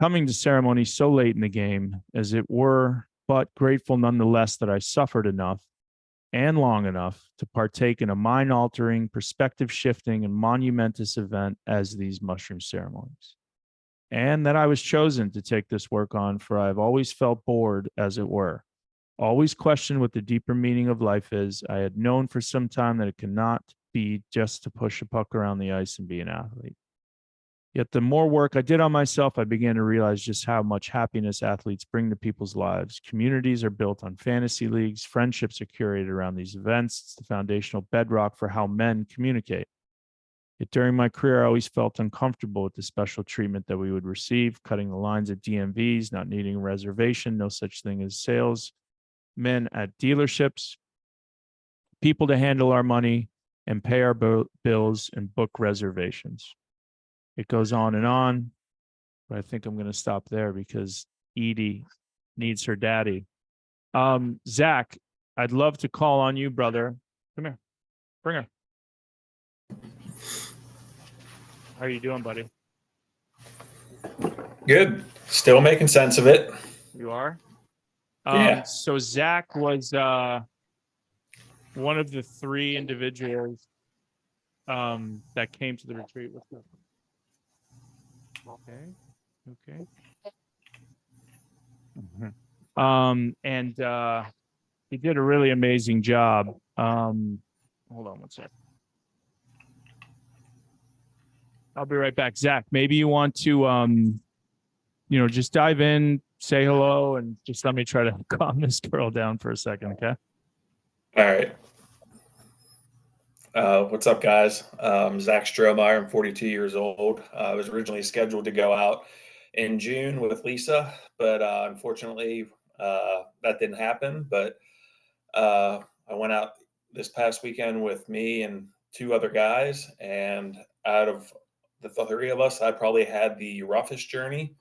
coming to ceremony so late in the game, as it were, but grateful nonetheless that I suffered enough and long enough to partake in a mind altering, perspective shifting, and monumentous event as these mushroom ceremonies. And that I was chosen to take this work on, for I have always felt bored, as it were, always questioned what the deeper meaning of life is. I had known for some time that it cannot be just to push a puck around the ice and be an athlete. Yet the more work I did on myself, I began to realize just how much happiness athletes bring to people's lives. Communities are built on fantasy leagues. Friendships are curated around these events. It's the foundational bedrock for how men communicate. Yet during my career, I always felt uncomfortable with the special treatment that we would receive, cutting the lines at DMVs, not needing a reservation, no such thing as salesmen at dealerships, people to handle our money and pay our bills and book reservations. It goes on, but I think I'm going to stop there because Edie needs her daddy. Zach, I'd love to call on you, brother. Come here. Bring her. How are you doing, buddy? Good. Still making sense of it. You are? Yeah. So Zach was one of the three individuals that came to the retreat with us. Okay. And he did a really amazing job. Hold on one second. I'll be right back. Zach, maybe you want to just dive in, say hello, and just let me try to calm this girl down for a second, okay? All right. What's up, guys? Zach Strohmeyer. I'm 42 years old. I was originally scheduled to go out in June with Lisa, but unfortunately, that didn't happen. But I went out this past weekend with me and two other guys, and out of the three of us, I probably had the roughest journey.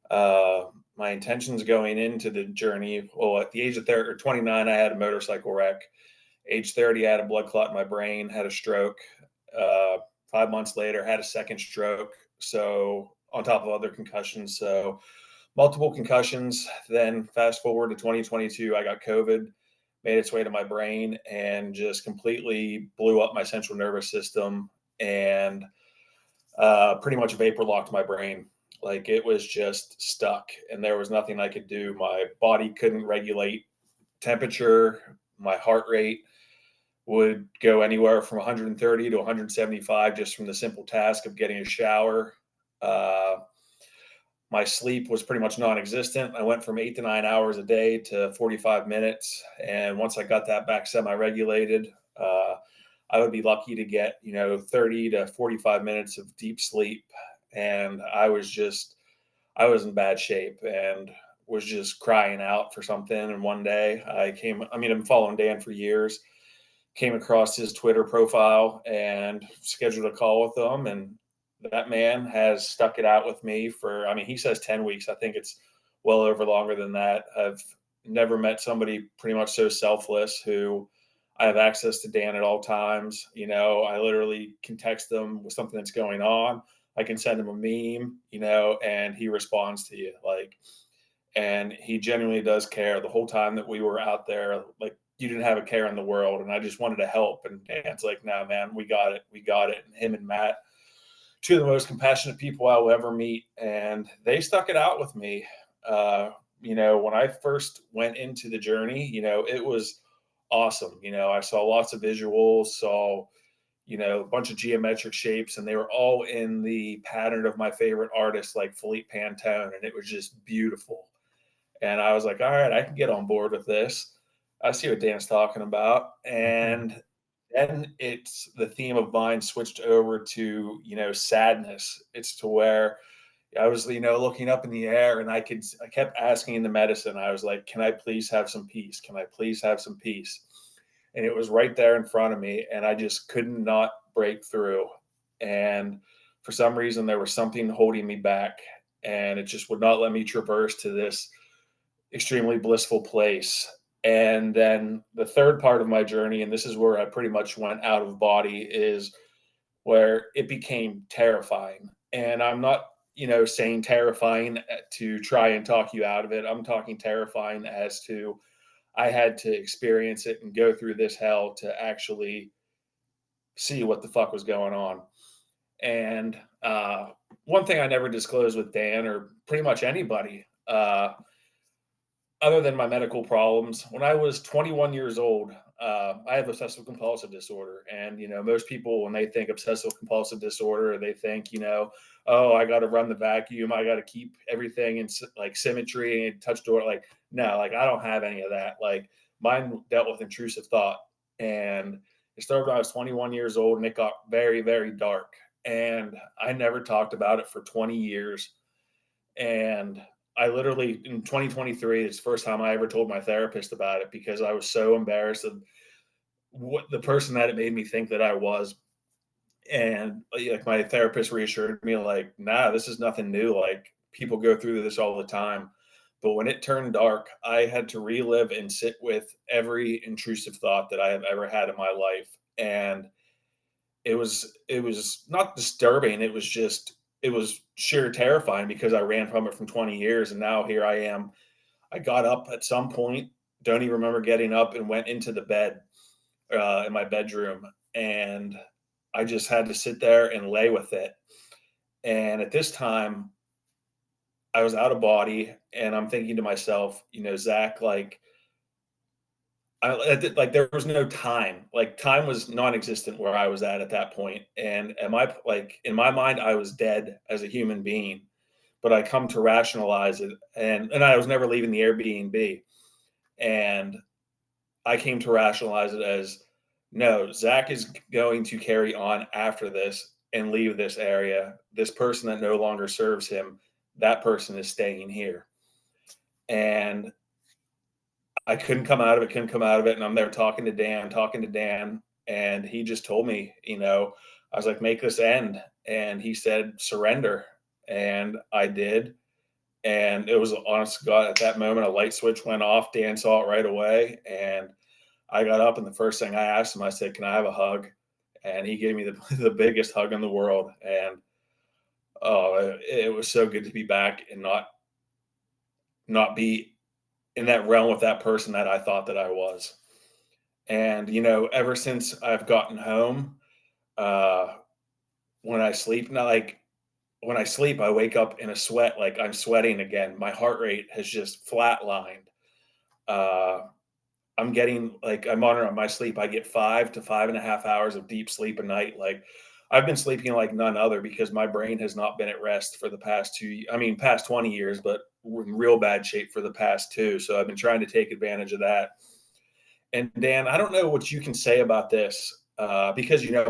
My intentions going into the journey, well, at the age of 29, I had a motorcycle wreck. Age 30, I had a blood clot in my brain, had a stroke. 5 months later, had a second stroke. So on top of other concussions, so multiple concussions. Then fast forward to 2022, I got COVID, made its way to my brain, and just completely blew up my central nervous system, and pretty much vapor locked my brain. Like, it was just stuck, and there was nothing I could do. My body couldn't regulate temperature. My heart rate would go anywhere from 130 to 175 just from the simple task of getting a shower. My sleep was pretty much non-existent. I went from 8 to 9 hours a day to 45 minutes. And once I got that back semi-regulated, I would be lucky to get, 30 to 45 minutes of deep sleep. And I was in bad shape and was just crying out for something. And one day I've been following Dan for years, came across his Twitter profile and scheduled a call with him. And that man has stuck it out with me for, he says 10 weeks. I think it's well over longer than that. I've never met somebody pretty much so selfless, who I have access to Dan at all times. I literally can text them with something that's going on. I can send him a meme, you know, and he responds to you. Like, and he genuinely does care. The whole time that we were out there, like, you didn't have a care in the world, and I just wanted to help. And Dan's like, no, man, we got it. We got it. And him and Matt, two of the most compassionate people I'll ever meet. And they stuck it out with me. You know, when I first went into the journey, you know, it was awesome. You know, I saw lots of visuals, saw, you know, a bunch of geometric shapes, and they were all in the pattern of my favorite artists like Philippe Pantone. And it was just beautiful. And I was like, all right, I can get on board with this. I see what Dan's talking about. And then it's the theme of mine switched over to, you know, sadness. It's to where I was, you know, looking up in the air, and I kept asking the medicine. I was like, can I please have some peace? Can I please have some peace? And it was right there in front of me, and I just could not break through. And for some reason, there was something holding me back, and it just would not let me traverse to this extremely blissful place. And then the third part of my journey, and this is where I pretty much went out of body, is where it became terrifying. And I'm not, you know, saying terrifying to try and talk you out of it. I'm talking terrifying as to I had to experience it and go through this hell to actually see what the fuck was going on. And one thing I never disclosed with Dan or pretty much anybody, other than my medical problems, when I was 21 years old, I have obsessive compulsive disorder. And, you know, most people, when they think obsessive compulsive disorder, they think, you know, oh, I got to run the vacuum. I got to keep everything in like symmetry and touch door. Like, no, like I don't have any of that. Like mine dealt with intrusive thought. And it started when I was 21 years old, and it got very, very dark. And I never talked about it for 20 years. And I literally, in 2023, it's the first time I ever told my therapist about it, because I was so embarrassed of what the person that it made me think that I was. And like my therapist reassured me, like, nah, this is nothing new. Like people go through this all the time. But when it turned dark, I had to relive and sit with every intrusive thought that I have ever had in my life. And it was not disturbing. It was sheer terrifying, because I ran from it from 20 years, and now here I am. I got up at some point, don't even remember getting up, and went into the bed in my bedroom, and I just had to sit there and lay with it. And at this time, I was out of body, and I'm thinking to myself, you know, Zach, like like there was no time. Like time was non-existent where I was at that point. And am I like in my mind, I was dead as a human being, but I come to rationalize it, and I was never leaving the Airbnb, and I came to rationalize it as no, Zach is going to carry on after this and leave this area. This person that no longer serves him, that person is staying here. And I couldn't come out of it, couldn't come out of it. And I'm there talking to Dan, and he just told me, you know, I was like, make this end. And he said, surrender. And I did. And it was honest to God, at that moment, a light switch went off. Dan saw it right away. And I got up, and the first thing I asked him, I said, can I have a hug? And he gave me the biggest hug in the world. And oh, it was so good to be back and not be in that realm with that person that I thought that I was. And, you know, ever since I've gotten home, uh, when I sleep, not like when I sleep, I wake up in a sweat, like I'm sweating again. My heart rate has just flatlined. Uh, I'm getting like I monitor my sleep. I get 5 to 5.5 hours of deep sleep a night. Like I've been sleeping like none other, because my brain has not been at rest for the past 20 years, but we're in real bad shape for the past two. So I've been trying to take advantage of that. And Dan, I don't know what you can say about this, because you know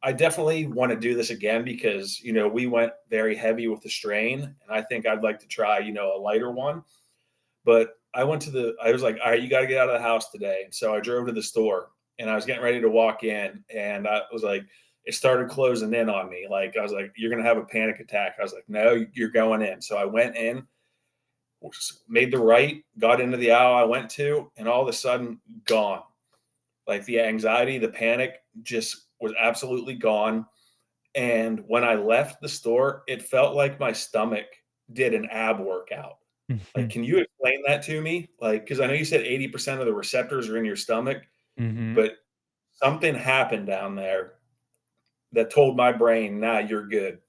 I definitely want to do this again, because you know we went very heavy with the strain, and I think I'd like to try, you know, a lighter one. But I was like, all right, you got to get out of the house today. And so I drove to the store, and I was getting ready to walk in, and I was like, it started closing in on me. Like I was like, you're gonna have a panic attack. I was like, no, you're going in. So I went in, made the right, got into the aisle I went to, and all of a sudden, gone. Like the anxiety, the panic just was absolutely gone. And when I left the store, it felt like my stomach did an ab workout. Like, can you explain that to me? Like, because I know you said 80% of the receptors are in your stomach, Mm-hmm. but something happened down there that told my brain, nah, you're good.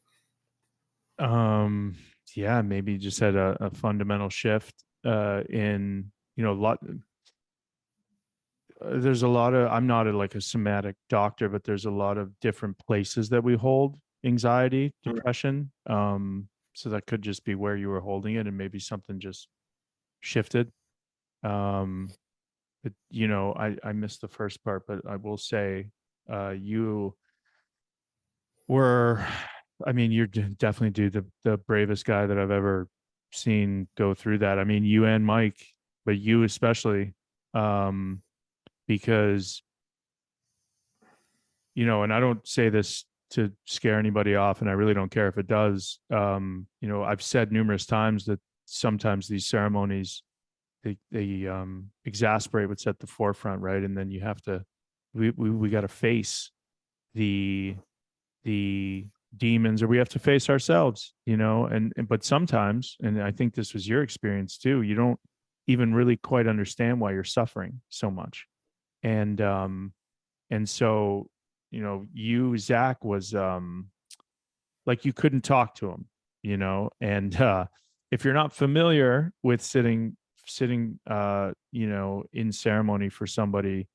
Yeah, maybe just had a fundamental shift in, a lot. There's a lot of, I'm not like a somatic doctor, but there's a lot of different places that we hold anxiety, Mm. depression. So that could just be where you were holding it, and maybe something just shifted. Um, but I missed the first part, but I will say, you were, I mean, you're definitely, dude, the bravest guy that I've ever seen go through that. I mean, you and Mike, but you especially, um, because, and I don't say this to scare anybody off, and I really don't care if it does. I've said numerous times that sometimes these ceremonies, they exasperate what's at the forefront, right? And then you have to, we got to face the the demons, or we have to face ourselves, and but sometimes, and I think this was your experience too, you don't even really quite understand why you're suffering so much. And so, you, Zach, was like, you couldn't talk to him, and if you're not familiar with sitting in ceremony for somebody,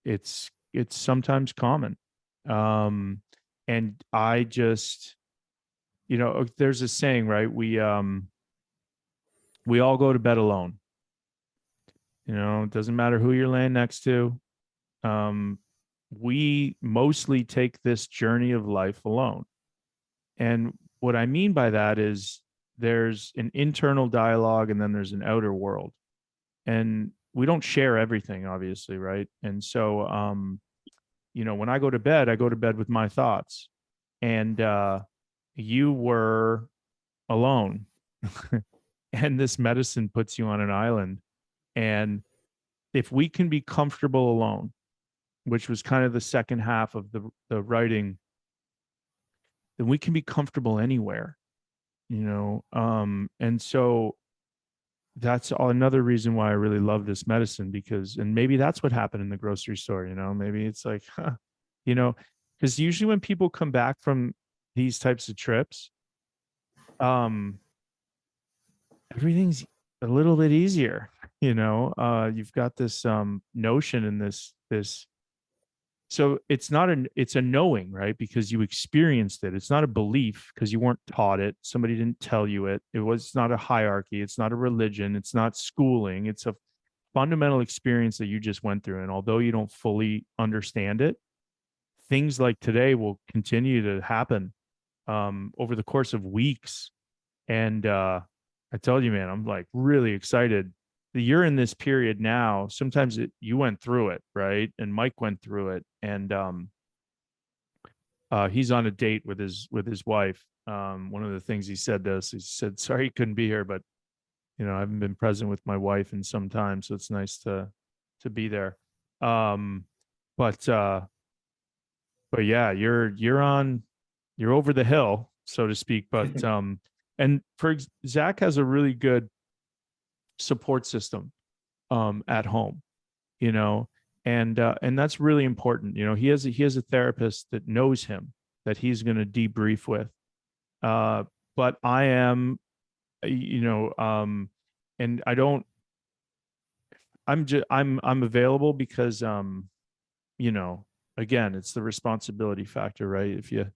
it's sometimes common. um and I just, there's a saying, right? We all go to bed alone. It doesn't matter who you're laying next to. um we mostly take this journey of life alone. And what I mean by that is, there's an internal dialogue and then there's an outer world. And we don't share everything, obviously, right? And so, when I go to bed with my thoughts. And you were alone. And this medicine puts you on an island. And if we can be comfortable alone, which was kind of the second half of the writing, then we can be comfortable anywhere, and so that's another reason why I really love this medicine, because, and maybe that's what happened in the grocery store, maybe it's like, you know because usually when people come back from these types of trips, um everything's a little bit easier. You've got this notion in this. So it's a knowing, right? Because you experienced it. It's not a belief because you weren't taught it. Somebody didn't tell you it. It's not a hierarchy. It's not a religion. It's not schooling. It's a fundamental experience that you just went through. And although you don't fully understand it, things like today will continue to happen over the course of weeks. And I told you, man, I'm like really excited that you're in this period now. Sometimes you went through it, right? And Mike went through it. And he's on a date with his wife. One of the things he said to us, he said, "Sorry he couldn't be here, but I haven't been present with my wife in some time, so it's nice to be there." Um, but yeah, you're over the hill, so to speak. But and Zach has a really good support system at home, you know, and that's really important. He has a therapist that knows him, that he's going to debrief with. Uh, but I am, you know, and I don't. I'm available because you know, again, it's the responsibility factor, right? If you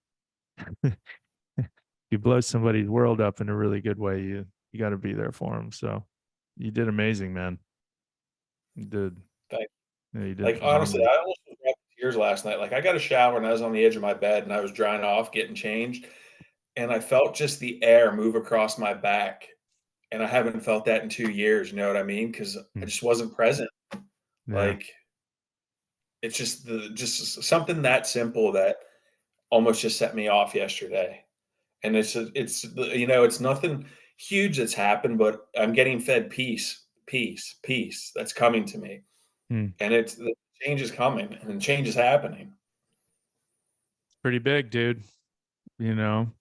you blow somebody's world up in a really good way, you got to be there for them. So you did amazing, man. You did. Thank Yeah, you did Like, honestly, phenomenal. I almost was brought to tears last night. Like, I got a shower and I was on the edge of my bed and I was drying off, getting changed, and I felt just the air move across my back, and I haven't felt that in 2 years, you know what I mean? Because I Mm. just wasn't present. Yeah. Like, it's just something that simple that almost just set me off yesterday. And it's nothing huge that's happened, but I'm getting fed peace, peace, peace that's coming to me. Mm. And it's the change is coming and change is happening. Pretty big, dude. you know.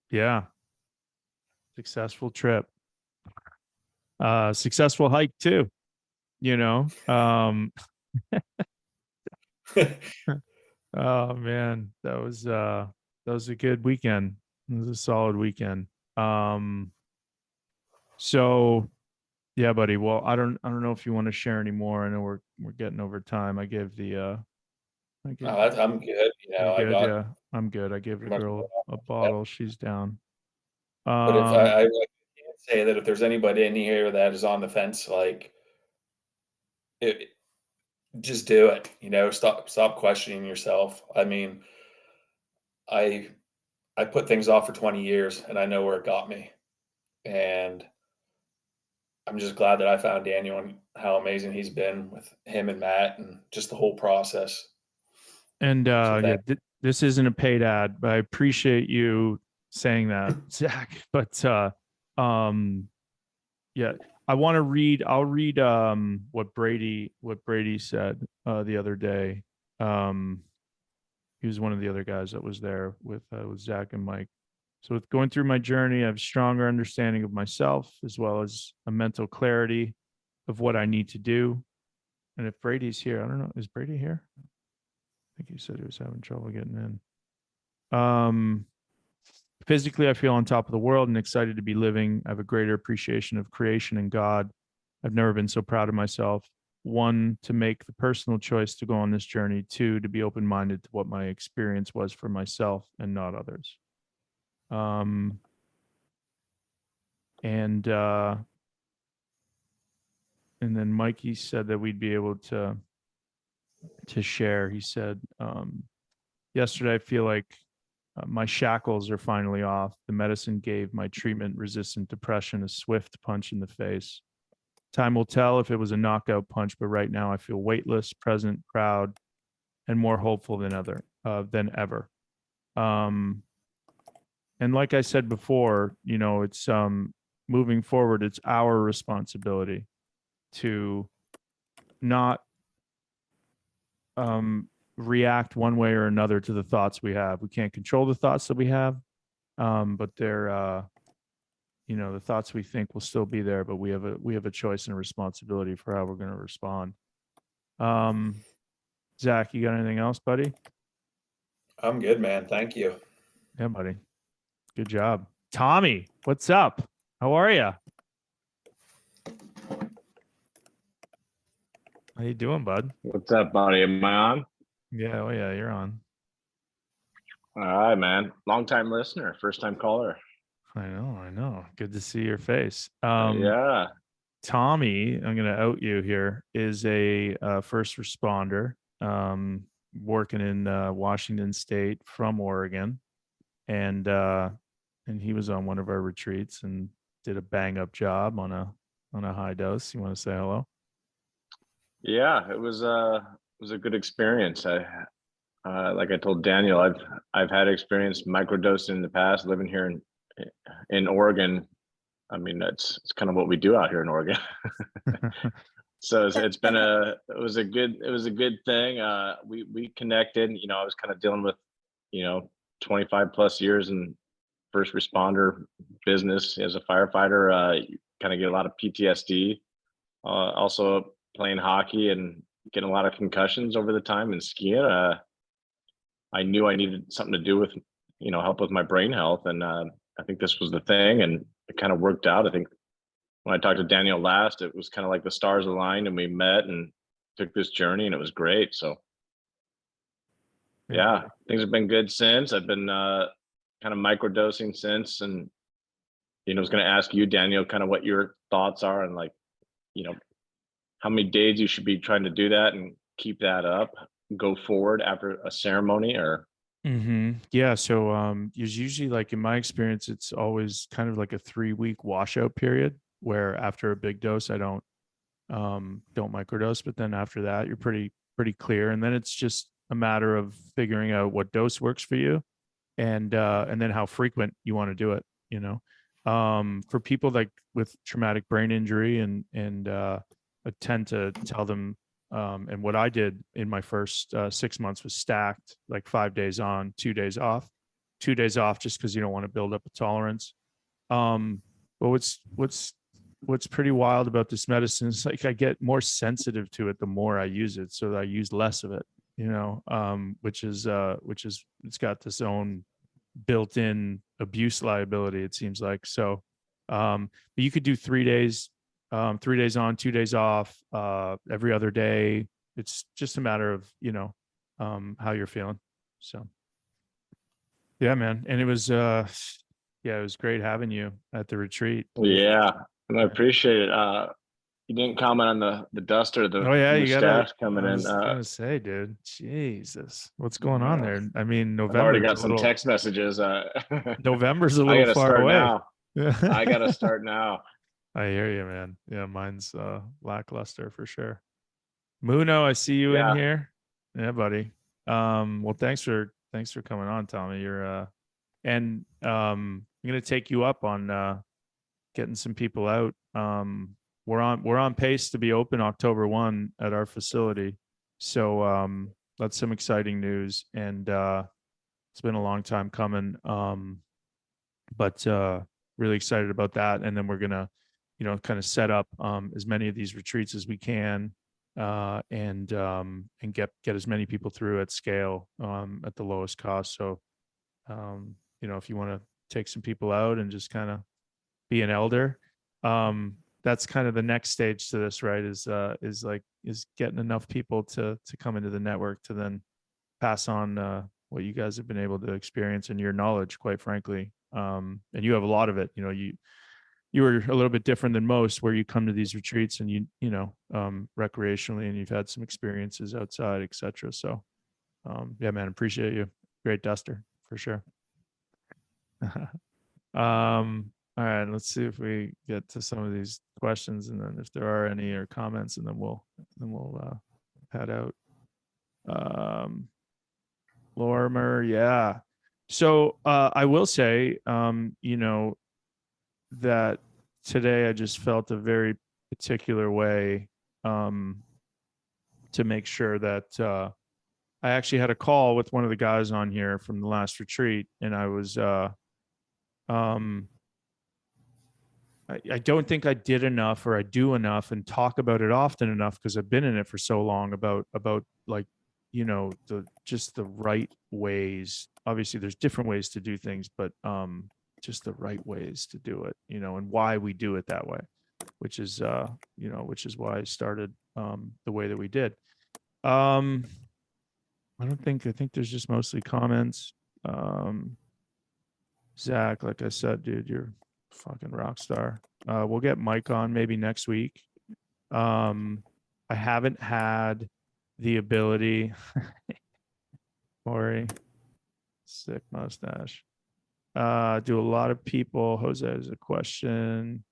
Yeah, successful trip. Successful hike too, you know. Oh man, that was a good weekend. It was a solid weekend. Um so yeah, buddy. Well, I don't know if you want to share any more. I know we're getting over time. I gave I'm good. You you're know, I good, got yeah. I'm good. I gave the pretty much. girl a bottle. She's down. But if Um I can say that if there's anybody in here that is on the fence, like it, just do it. You know, stop questioning yourself. I mean, I I put things off for 20 years, and I know where it got me. And I'm just glad that I found Daniel and how amazing he's been with him and Matt and just the whole process. and So yeah, thank. this isn't a paid ad, but I appreciate you saying that, Zach. But um yeah, I'll read what Brady said the other day. Um he was one of the other guys that was there with Zach and Mike. So with going through my journey, I have a stronger understanding of myself as well as a mental clarity of what I need to do. And if Brady's here, I don't know, is Brady here? I think he said he was having trouble getting in. Physically, I feel on top of the world and excited to be living. I have a greater appreciation of creation and God. I've never been so proud of myself. One, to make the personal choice to go on this journey. Two, to be open minded to what my experience was for myself and not others. Um, and and then Mikey said that we'd be able to share. He said, yesterday I feel like my shackles are finally off. The medicine gave my treatment resistant depression a swift punch in the face. Time will tell if it was a knockout punch, but right now I feel weightless, present, proud, and more hopeful than ever. Um, and like I said before, you know, it's moving forward. It's our responsibility to not react one way or another to the thoughts we have. We can't control the thoughts that we have, but they're you know, the thoughts we think will still be there, but we have a choice and a responsibility for how we're going to respond. Um, Zach, you got anything else, buddy? I'm good, man. Thank you. Yeah, buddy. Good job. Tommy, what's up? How are you? How you doing, bud? What's up, buddy? Am I on? Yeah, oh yeah, you're on. All right, man. Long time listener, first time caller. I know, I know. Good to see your face. Yeah. Tommy, I'm going to out you here, is a first responder working in Washington State from Oregon, and he was on one of our retreats and did a bang up job on a high dose. You want to say hello? Yeah, it was a good experience. I like I told Daniel, I've had experience microdosing in the past, living here in Oregon. I mean, it's kind of what we do out here in Oregon. So it's been it was a good thing. We connected. You know, I was kind of dealing with, you know, 25 plus years in first responder business as a firefighter. You kind of get a lot of PTSD. Also playing hockey and getting a lot of concussions over the time and skiing. I knew I needed something to do with, you know, help with my brain health, and I think this was the thing, and it kind of worked out. I think when I talked to Daniel last, it was kind of like the stars aligned, and we met and took this journey, and it was great. So Yeah, yeah, buddy. things have been good since. I've been kind of microdosing since, and you know, I was going to ask you, Daniel, kind of what your thoughts are, and like, you know, how many days you should be trying to do that and keep that up, go forward after a ceremony, or Yeah. So there's usually, like in my experience, it's always kind of like a 3 week washout period where after a big dose, I don't microdose, but then after that, you're pretty clear. And then it's just a matter of figuring out what dose works for you and then how frequent you want to do it, you know. For people like with traumatic brain injury and I tend to tell them And what I did in my first 6 months was stacked, like 5 days on, 2 days off, 2 days off, just because you don't want to build up a tolerance. But what's pretty wild about this medicine is like I get more sensitive to it the more I use it, so I use less of it, which is it's got this own built-in abuse liability, it seems like. So but you could do 3 days, 3 days on, 2 days off, every other day. It's just a matter of how you're feeling. So yeah, man. And it was yeah, it was great having you at the retreat. Yeah, and I appreciate it. You didn't comment on the duster, the Oh yeah, you gotta. mustache coming I in. was gonna say, dude, Jesus, what's going on there? I mean, I've already got November's a some little. text messages. November's a I little gotta far start away. now. I gotta start now. I hear you, man. Yeah, mine's lackluster for sure. Muno, I see you in Yeah. here. Yeah, buddy. Well, thanks for coming on, Tommy. You're and I'm gonna take you up on getting some people out. We're on pace to be open October 1 at our facility. So that's some exciting news, and it's been a long time coming. But really excited about that. And then we're gonna, kind of set up as many of these retreats as we can, and get as many people through at scale, at the lowest cost. So if you want to take some people out and just kind of be an elder, that's kind of the next stage to this, right? Is getting enough people to come into the network to then pass on what you guys have been able to experience and your knowledge, quite frankly. And you have a lot of it. You were a little bit different than most, where you come to these retreats and recreationally, and you've had some experiences outside, etc. So yeah, man, appreciate you. Great duster for sure. All right, let's see if we get to some of these questions, and then if there are any or comments, and then we'll head out. Lorimer, yeah. So I will say, that today I just felt a very particular way to make sure that I actually had a call with one of the guys on here from the last retreat, and I was I don't think I did enough, or I do enough and talk about it often enough, because I've been in it for so long, about like, just the right ways. Obviously there's different ways to do things, but just the right ways to do it, and why we do it that way, which is why I started the way that we did. I think there's just mostly comments. Zach, like I said, dude, you're fucking rock star. We'll get Mike on maybe next week. I haven't had the ability. Corey, sick mustache. Do a lot of people, Jose has a question,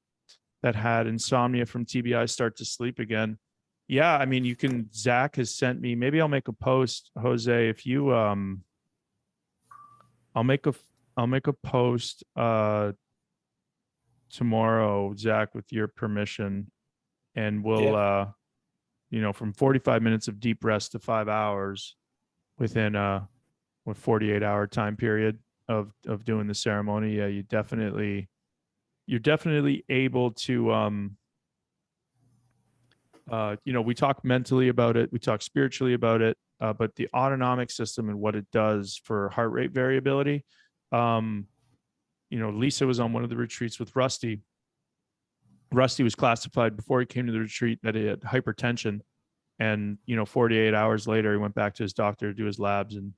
that had insomnia from TBI start to sleep again? Yeah, I mean, you can. Zach has sent me. Maybe I'll make a post, Jose. If you I'll make a post tomorrow, Zach, with your permission, and we'll from 45 minutes of deep rest to 5 hours within a 48-hour time period of doing the ceremony. Yeah, you're definitely able to we talk mentally about it, we talk spiritually about it, but the autonomic system and what it does for heart rate variability. Lisa was on one of the retreats with Rusty. Rusty was classified before he came to the retreat that he had hypertension, and 48 hours later he went back to his doctor to do his labs, and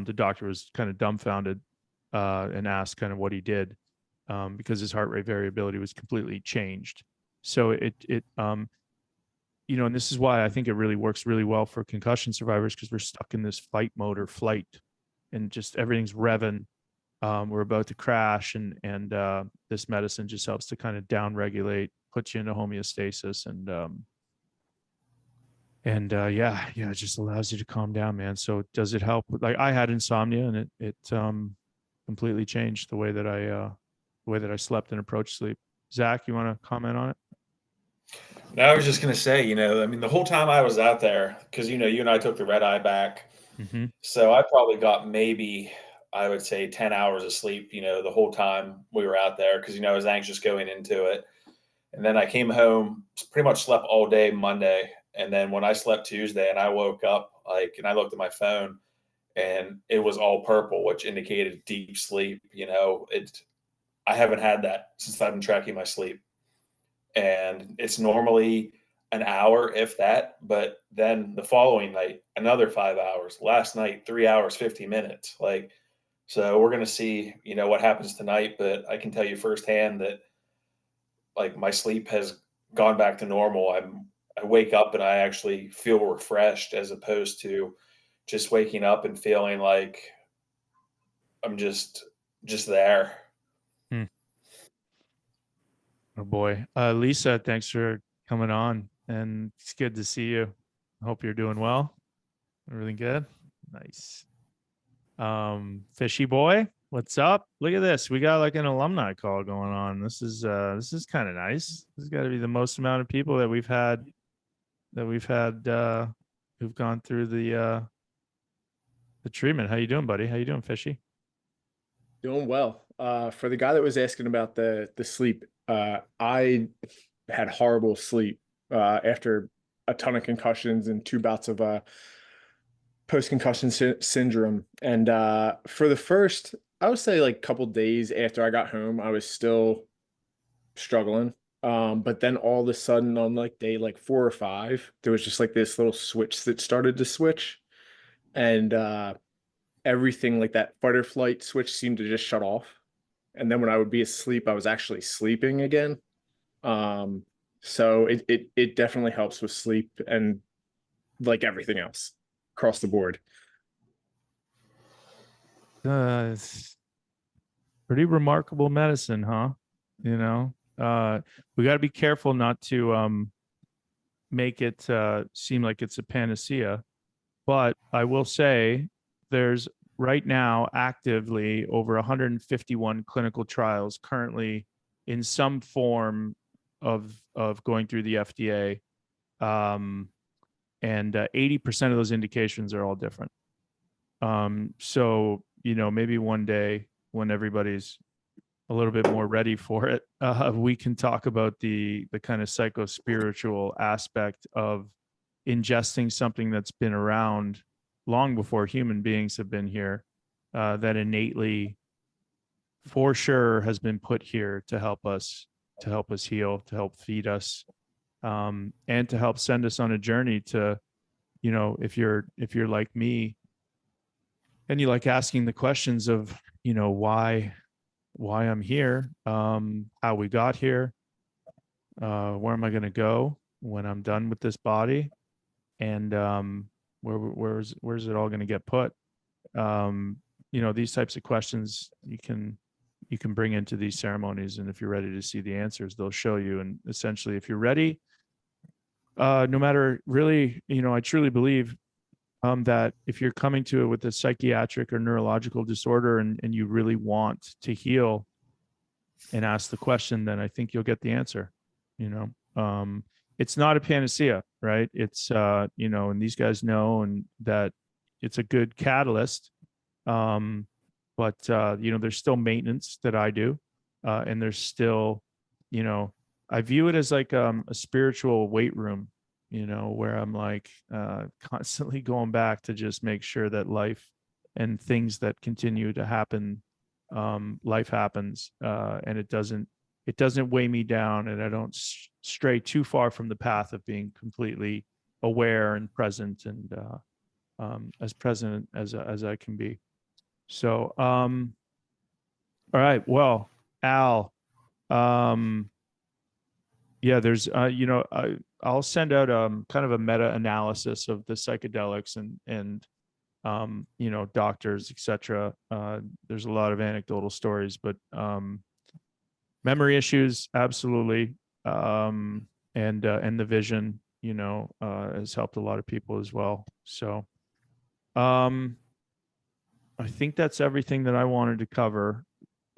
the doctor was kind of dumbfounded and asked kind of what he did, because his heart rate variability was completely changed. So and this is why I think it really works really well for concussion survivors, because we're stuck in this fight mode or flight, and just everything's revving. We're about to crash, and this medicine just helps to kind of down regulate, put you into homeostasis, and it just allows you to calm down, man. So does it help? Like, I had insomnia, and it completely changed the way that I slept and approached sleep. Zach, you want to comment on it? Now I was just gonna say, I mean, the whole time I was out there, because you and I took the red eye back, Mm-hmm. so I probably got maybe I would say 10 hours of sleep, the whole time we were out there, because I was anxious going into it. And then I came home, pretty much slept all day Monday, and then when I slept Tuesday, and I woke up and I looked at my phone, and it was all purple, which indicated deep sleep. I haven't had that since I've been tracking my sleep, and it's normally an hour, if that. But then the following night, another 5 hours. Last night, 3 hours, 50 minutes. So we're gonna see, what happens tonight. But I can tell you firsthand that my sleep has gone back to normal. I wake up and I actually feel refreshed, as opposed to just waking up and feeling like I'm just there. Hmm. Oh boy. Lisa, thanks for coming on, and it's good to see you. I hope you're doing well. Everything good? Nice. Fishy boy, what's up? Look at this. We got like an alumni call going on. This is kind of nice. This has got to be the most amount of people that we've had who've gone through the treatment. How you doing, buddy? How you doing, Fishy? Doing well. For the guy that was asking about the sleep, I had horrible sleep after a ton of concussions and 2 bouts of post-concussion syndrome. And for the first, I would say like couple days after I got home, I was still struggling. But then all of a sudden on like day like 4 or 5, there was just like this little switch that started to switch. And everything like that fight or flight switch seemed to just shut off. And then when I would be asleep, I was actually sleeping again. So it definitely helps with sleep and like everything else across the board. It's pretty remarkable medicine, huh? We got to be careful not to make it seem like it's a panacea. But I will say there's right now actively over 151 clinical trials currently in some form of going through the FDA. And 80% of those indications are all different. So, maybe one day when everybody's a little bit more ready for it, we can talk about the kind of psycho-spiritual aspect of ingesting something that's been around long before human beings have been here, that innately, for sure, has been put here to help us heal, to help feed us, and to help send us on a journey to, if you're like me and you like asking the questions of, why I'm here, how we got here, where am I going to go when I'm done with this body, and where's it all going to get put? These types of questions you can bring into these ceremonies, and if you're ready to see the answers, they'll show you. And essentially, if you're ready, no matter really, I truly believe that if you're coming to it with a psychiatric or neurological disorder, and you really want to heal and ask the question, then I think you'll get the answer. It's not a panacea, right? It's and these guys know, and that it's a good catalyst. But there's still maintenance that I do, and there's still, I view it as like a spiritual weight room, where I'm like constantly going back to just make sure that life and things that continue to happen, life happens, and it doesn't weigh me down, and I don't stray too far from the path of being completely aware and present, and as present as I can be. So, all right. Well, Al, yeah, there's, I'll send out kind of a meta analysis of the psychedelics and doctors, etc. There's a lot of anecdotal stories, but memory issues, absolutely, and the vision, has helped a lot of people as well. So, I think that's everything that I wanted to cover.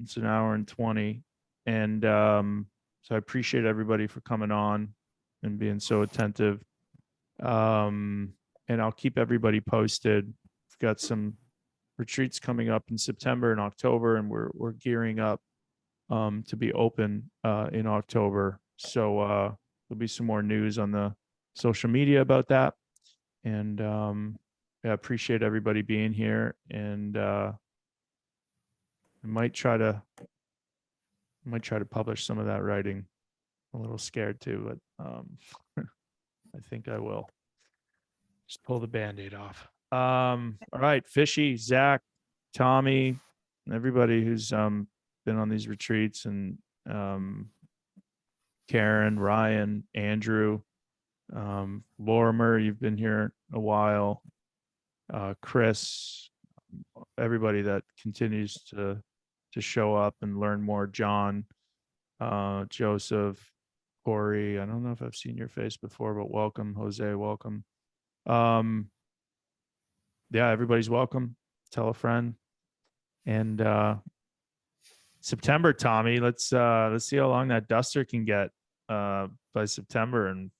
It's an hour and 20, and so I appreciate everybody for coming on. and being so attentive. And I'll keep everybody posted. We've got some retreats coming up in September and October, and we're gearing up to be open in October. So there'll be some more news on the social media about that. And yeah, appreciate everybody being here. And I might try to publish some of that writing. I'm a little scared too, but I think I will. Just pull the Band-Aid off. All right, Fishy, Zach, Tommy, everybody who's been on these retreats, and Karen, Ryan, Andrew, Lorimer, you've been here a while. Chris, everybody that continues to show up and learn more. John, Joseph, Corey. I don't know if I've seen your face before, but welcome. Jose, welcome. Yeah, everybody's welcome. Tell a friend. And September, Tommy, let's see how long that duster can get by September, and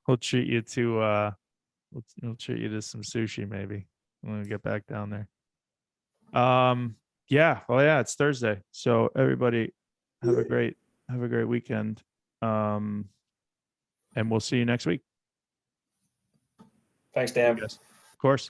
we'll treat you to we'll treat you to some sushi maybe when we get back down there. Yeah, well, yeah, it's Thursday, so everybody have a great weekend, and we'll see you next week. Thanks, Dan. Of course.